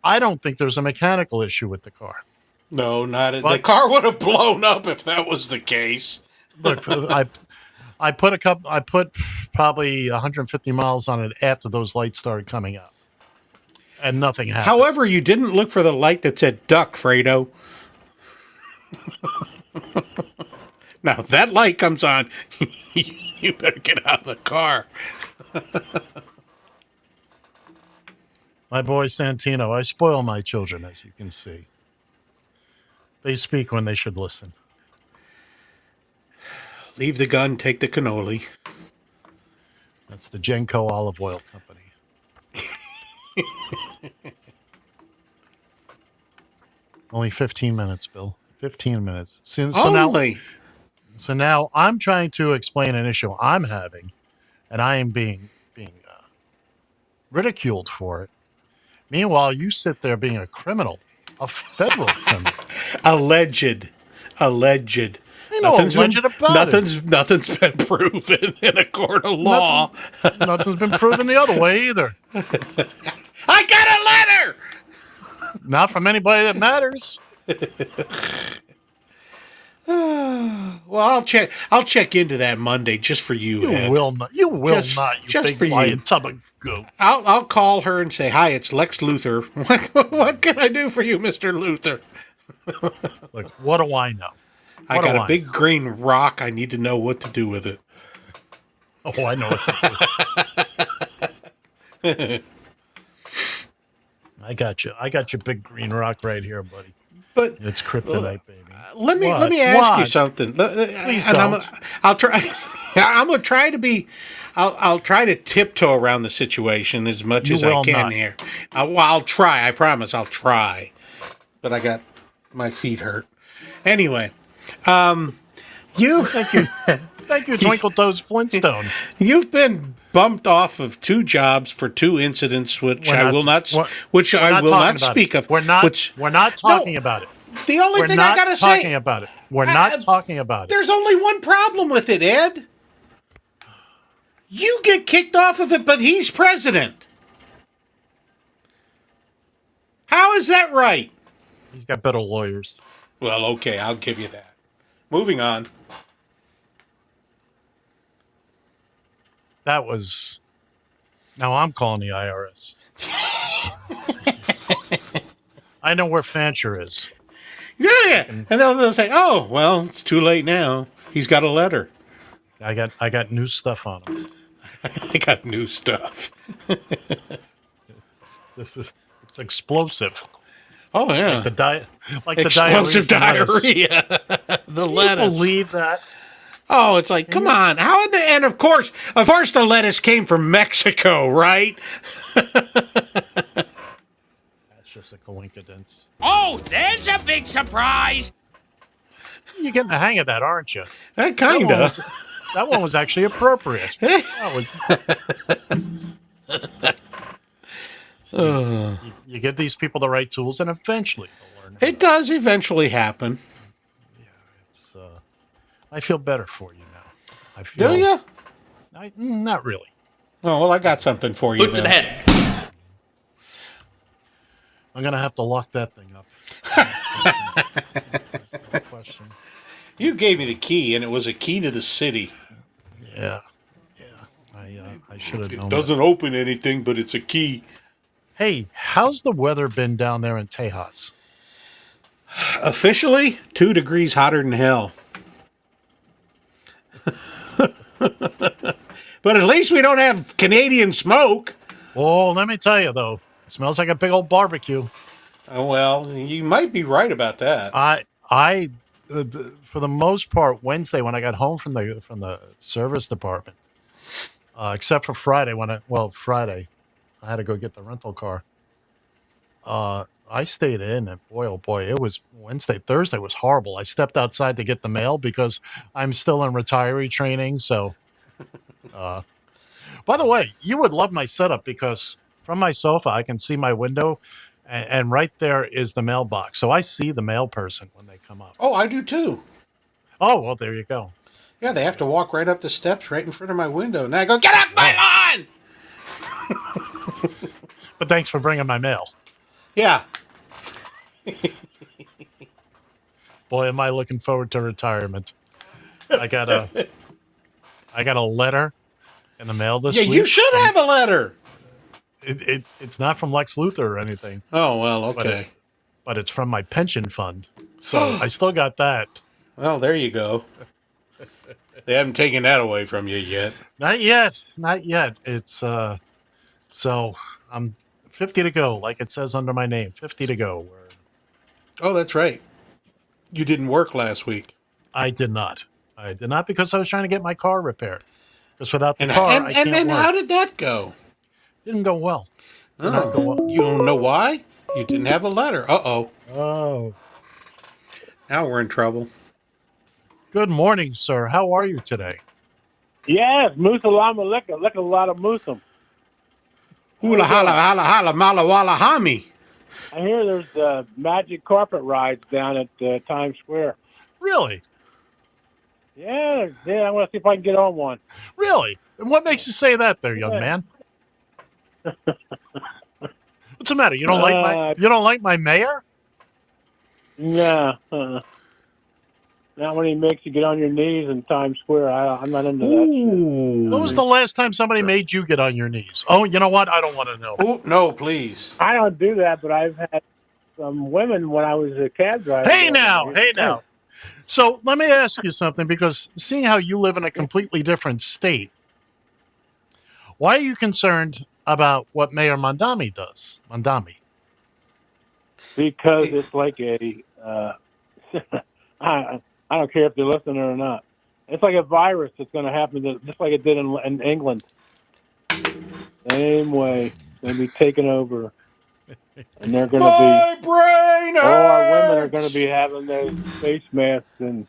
I don't think there's a mechanical issue with the car. No, not it. The car would have blown up if that was the case. Look, I put probably 150 miles on it after those lights started coming out, and nothing happened. However, you didn't look for the light that said duck, Fredo. Now, if that light comes on, you better get out of the car. My boy Santino, I spoil my children, as you can see. They speak when they should listen. Leave the gun, take the cannoli. That's the Genco Olive Oil Company. Only 15 minutes, Bill. 15 minutes. So now I'm trying to explain an issue I'm having, and I am being ridiculed for it. Meanwhile, you sit there being a criminal, a federal criminal. Alleged. Nothing's been proven in a court of law. Nothing's been proven the other way either. I got a letter! Not from anybody that matters. Well, I'll check into that Monday just for you. You will not. You will not. You just big for lying you. tub of goo. I'll call her and say, "Hi, it's Lex Luthor. What can I do for you, Mr. Luthor?" Look, what do I know? I got a big green rock. I need to know what to do with it. Oh, I know what to do. I got you. I got your big green rock right here, buddy. But it's kryptonite, baby. Let me ask you something. Please don't. I'll try. I'm gonna try to be. I'll try to tiptoe around the situation as much as I can here. I'll try. I promise. I'll try. But I got my feet hurt. Anyway, Thank you, Twinkle Toes Flintstone. You've been bumped off of 2 jobs for 2 incidents, which I will not speak of. We're not talking about it. The only thing I gotta say, we're not talking about it. We're not talking about it. There's only one problem with it, Ed. You get kicked off of it, but he's president. How is that right? He's got better lawyers. Well, okay, I'll give you that. Moving on. That was. Now I'm calling the IRS. I know where Fancher is. Yeah. And they'll say, "Oh, well, it's too late now. He's got a letter." I got new stuff on him. I got new stuff. It's explosive. Oh yeah, like explosive the diarrhea. The lettuce. Can you believe that? Oh, it's like, come on. How in the end? Of course, the lettuce came from Mexico, right? That's just a coincidence. Oh, there's a big surprise! You're getting the hang of that, aren't you? Kinda. That one was actually appropriate. You give these people the right tools, and eventually they'll learn. It does eventually happen. Yeah, it's. I feel better for you now. I feel. Do you? Not really. Oh well, I got something for you. Boot to the head. I'm gonna have to lock that thing up. That's the question. You gave me the key, and it was a key to the city. Yeah. I should have known. It doesn't open anything, but it's a key. Hey, how's the weather been down there in Tejas? Officially, 2 degrees hotter than hell. But at least we don't have Canadian smoke. Oh, let me tell you, though. It smells like a big old barbecue. Oh, well, you might be right about that. For the most part, Wednesday when I got home from the service department, except for Friday Friday, I had to go get the rental car. I stayed in, and boy, oh boy, it was Wednesday. Thursday was horrible. I stepped outside to get the mail because I'm still in retiree training. So, by the way, you would love my setup because from my sofa I can see my window, and right there is the mailbox. So I see the mail person when they come up. Oh, I do too. Oh, well, there you go. Yeah, they have to walk right up the steps right in front of my window. And I go, get off my lawn! But thanks for bringing my mail. Yeah. Boy, am I looking forward to retirement. I got a letter in the mail this week. Yeah, you should have a letter. It's not from Lex Luthor or anything. Oh, well, okay. But it's from my pension fund. So I still got that. Well, there you go. They haven't taken that away from you yet. Not yet. It's so I'm 50 to go, like it says under my name. 50 to go. Oh, that's right. You didn't work last week. I did not because I was trying to get my car repaired. Because without the car, I can't And then work. how did that go? Didn't go well. You don't know why? You didn't have a letter. Uh-oh. Oh. Now we're in trouble. Good morning, sir. How are you today? Yes, Musalama lick a lot of musum. Hula hala hala hala mala wala hami. I hear there's magic carpet rides down at Times Square. Really? Yeah, I want to see if I can get on one. Really? And what makes you say that there, young man? What's the matter? You don't like my mayor? Nah. Not when he makes you get on your knees in Times Square. I'm not into that shit. When was the last time somebody made you get on your knees? Oh, you know what? I don't want to know. Oh, no, please. I don't do that, but I've had some women when I was a cab driver. Hey now. So let me ask you something, because seeing how you live in a completely different state, why are you concerned about what Mayor Mondami does? Because it's like a... I don't care if they're listening or not. It's like a virus that's going to happen, just like it did in England. Same way. Going to be taken over. And they're going to be... All our women are going to be having those face masks and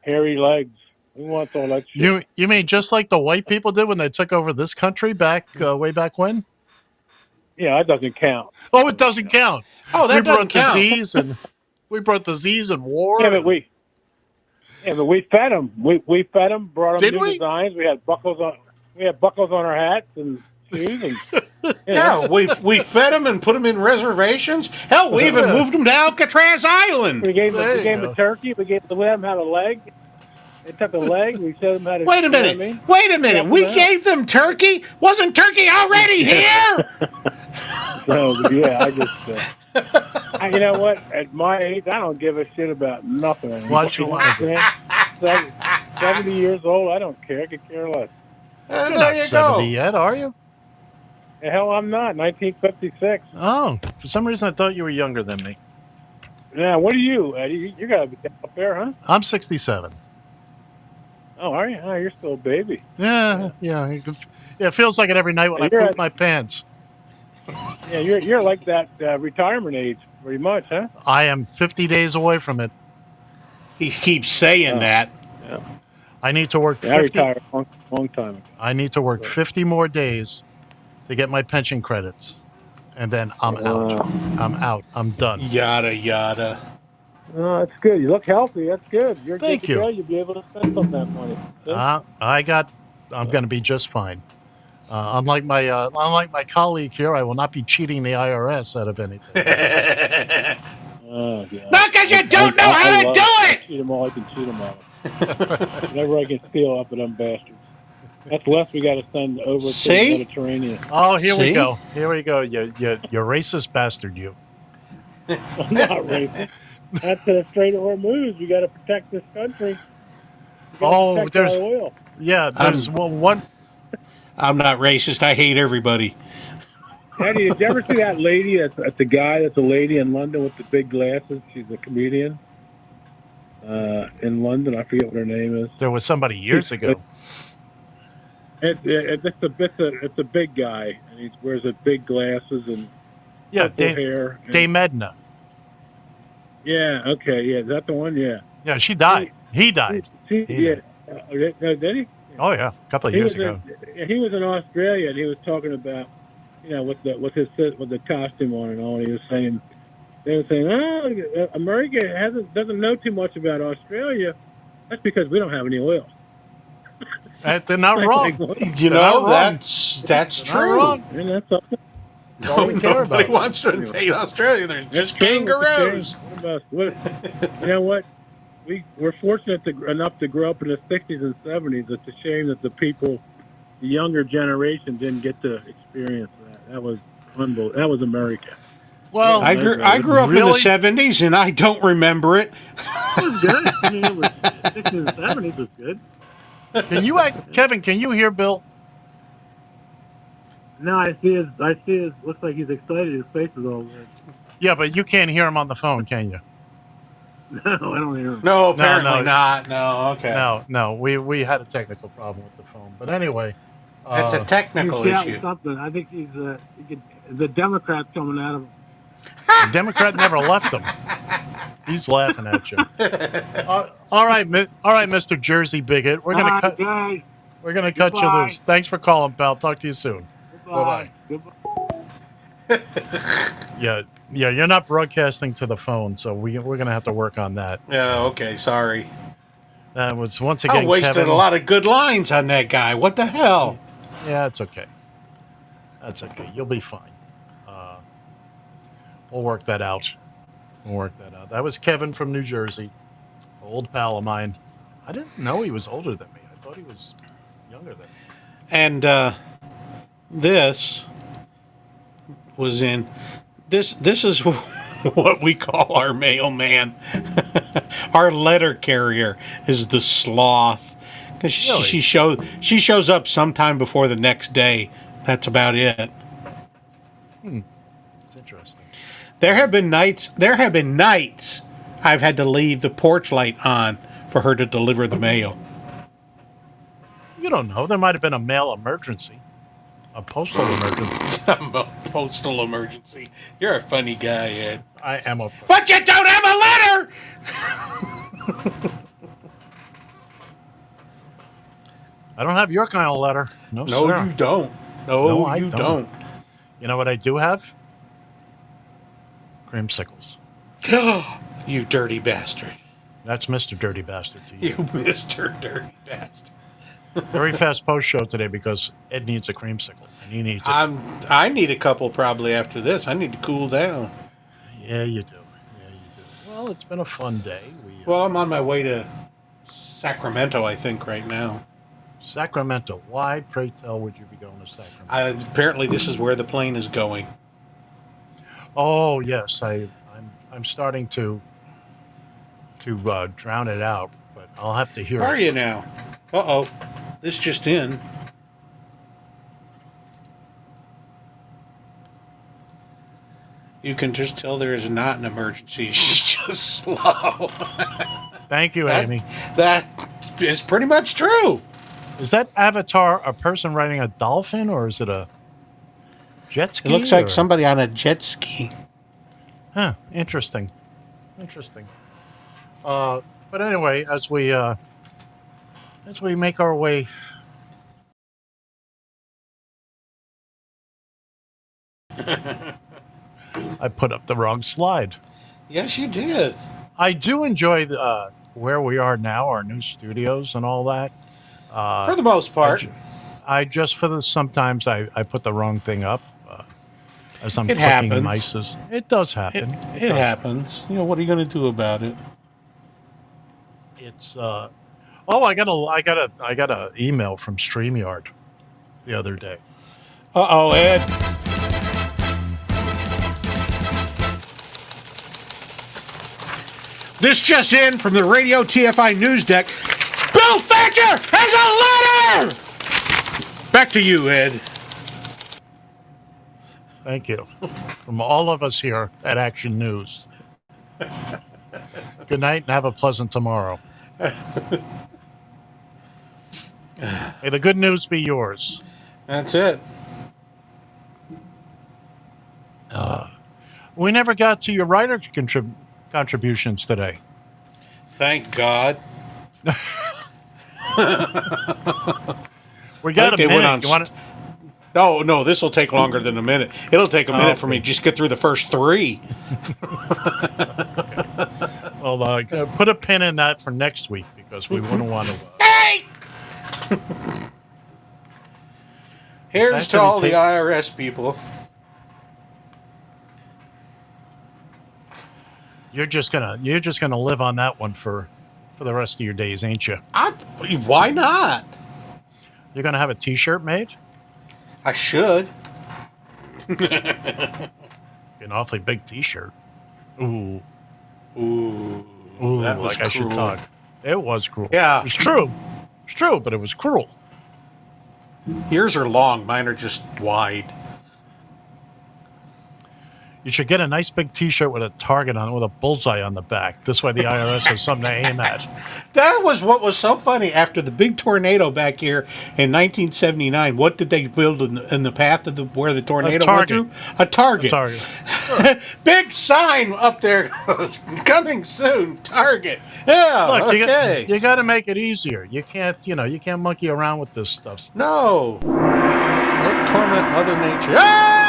hairy legs. Who wants all that shit? You mean just like the white people did when they took over this country back way back when? Yeah, that doesn't count. Oh, it doesn't count. Oh, that we doesn't brought count. disease and we brought disease and war. Yeah, but we fed them. We fed them. Brought them Did new we? designs. We had buckles on. We had buckles on our hats and shoes and. Yeah, we fed them and put them in reservations. Hell, we even moved them to Alcatraz Island. We gave them a turkey. We let them have a leg. They took a leg. We showed them how to. Wait a minute. You know what I mean? Wait a minute. We gave them turkey? Wasn't turkey already here? So, yeah, I just. You know what? At my age, I don't give a shit about nothing. Watch your language. 70 years old, I don't care. I could care less. You're not 70 yet, are you? The hell, I'm not. 1956. Oh, for some reason I thought you were younger than me. Yeah, what are you, Eddie? You got to be up there, huh? I'm 67. Oh, are you? Oh, you're still a baby. Yeah. It feels like it every night when I poop my pants. Yeah, you're like that retirement age, pretty much, huh? I am 50 days away from it. He keeps saying that. Yeah. I need to work 50. I retired a long time ago. I need to work 50 more days to get my pension credits. And then I'm out. I'm out. I'm done. Yada, yada. Oh, that's good. You look healthy. That's good. You're Thank good to you. go. You'll be able to spend some of that money. See? I'm going to be just fine. Unlike my colleague here, I will not be cheating the IRS out of anything. Oh, yeah. Not because you don't know how to do it! Cheat them all. I can cheat them all. Whenever I can steal up at them bastards. That's less we got to send over to the Mediterranean. Oh, here we go. Here we go. You racist bastard, you. I'm not racist. That's the Strait of Hormuz. We got to protect this country. There's our oil. Yeah, there's one. I'm not racist. I hate everybody. Eddie, did you ever see that lady? That's a guy. That's a lady in London with the big glasses. She's a comedian in London. I forget what her name is. There was somebody years ago. It's a big guy, and he wears a big glasses and purple hair. Dame Edna. Yeah. Okay. Yeah. Is that the one? Yeah. Yeah. She died. He died. Did he? Oh yeah, a couple of years ago. He was in Australia, and he was talking about, with the costume on and all. And he was saying, they were saying, oh, America doesn't know too much about Australia. That's because we don't have any oil. They're not wrong. That's true. Wrong. And that's all. Nobody wants to invade Australia. They're just kangaroos. You know what? We're fortunate enough to grow up in the 60s and 70s. It's a shame that the younger generation didn't get to experience that. That was unbelievable. That was America. Well, I grew up in the 70s, and I don't remember it. It was good. I mean, it was 60s and 70s was good. Kevin, can you hear Bill? No, I see his. Looks like he's excited. His face is all red. Yeah, but you can't hear him on the phone, can you? No, I don't hear him. No, apparently not. No, okay. No. We had a technical problem with the phone, but anyway, that's a technical issue. Something. I think the Democrats coming out of him. The Democrat never left him. He's laughing at you. All right, Mr. Jersey bigot. We're gonna cut. Guys. We're gonna cut you loose. Thanks for calling, pal. Talk to you soon. Bye. Yeah, you're not broadcasting to the phone, so we're gonna have to work on that. Yeah, okay, sorry. That was once again. I wasted Kevin. a lot of good lines on that guy. What the hell? Yeah, it's okay. That's okay. You'll be fine. We'll work that out. That was Kevin from New Jersey, old pal of mine. I didn't know he was older than me. I thought he was younger than me. And this was in this is what we call our mailman. Our letter carrier is the sloth, because she shows up sometime before the next day. That's about it. It's interesting. There have been nights I've had to leave the porch light on for her to deliver the mail. You don't know. There might have been a mail emergency. A postal emergency. A postal emergency. You're a funny guy, Ed. I am a... But you don't have a letter! I don't have your kind of letter. No, No, sir. you don't. No, I you don't. You know what I do have? Creamsicles. You dirty bastard. That's Mr. Dirty Bastard to you. You Mr. Dirty Bastard. Very fast post show today because Ed needs a creamsicle and he needs it. I need a couple probably after this. I need to cool down. Yeah, you do. Well, it's been a fun day. Well, I'm on my way to Sacramento, I think, right now. Sacramento. Why, pray tell, would you be going to Sacramento? Apparently, this is where the plane is going. Oh yes, I'm starting to drown it out, but I'll have to hear How are it. you now? Uh-oh. This just in. You can just tell there is not an emergency. It's just slow. Thank you, Amy. That is pretty much true. Is that avatar a person riding a dolphin, or is it a jet ski? It looks like somebody on a jet ski. Huh. Interesting. But anyway, as we make our way. I put up the wrong slide. Yes, you did. I do enjoy where we are now, our new studios and all that. For the most part. Sometimes I put the wrong thing up as I'm It clicking happens. mices. It does happen. It happens. You know, what are you going to do about it? It's I got a email from StreamYard the other day. Uh-oh, Ed. This just in from the Radio TFI news deck. Bill Thatcher has a letter! Back to you, Ed. Thank you. From all of us here at Action News. Good night and have a pleasant tomorrow. May the good news be yours. That's it. We never got to your writer contributions today. Thank God. We got a minute. You want to? No, this will take longer than a minute. It'll take a minute for me to just get through the first three. Well, put a pin in that for next week because we wouldn't want to. Hey! Here's to all the IRS people. You're just gonna live on that one for the rest of your days, ain't you? Why not? You're gonna have a T-shirt made? I should. An awfully big T-shirt. Ooh. That was like I should cruel. talk. It was cruel. Yeah. It was true. It's true, but it was cruel. Yours are long. Mine are just wide. You should get a nice big T-shirt with a target on it, with a bullseye on the back. This way the IRS has something to aim at. That was what was so funny. After the big tornado back here in 1979, what did they build in the path of where the tornado went through? A target. Big sign up there goes, coming soon, Target. Yeah, Look, okay. you got to make it easier. You can't monkey around with this stuff. No. Don't torment Mother Nature. Hey!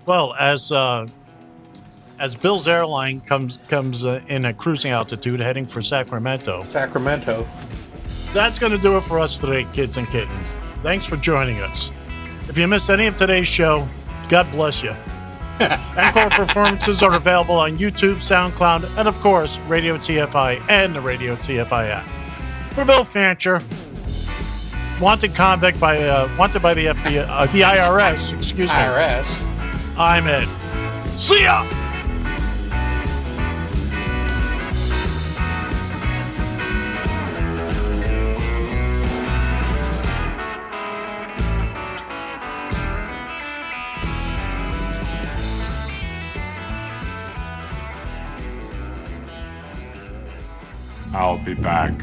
Well, as Bill's airline comes in at cruising altitude heading for Sacramento. That's going to do it for us today, kids and kittens. Thanks for joining us. If you missed any of today's show, God bless you. Encore performances are available on YouTube, SoundCloud, and of course, Radio TFI and the Radio TFI app. For Bill Fancher, wanted convict wanted by the FBI, the IRS. Excuse me. IRS. I'm Ed. See ya! I'll be back.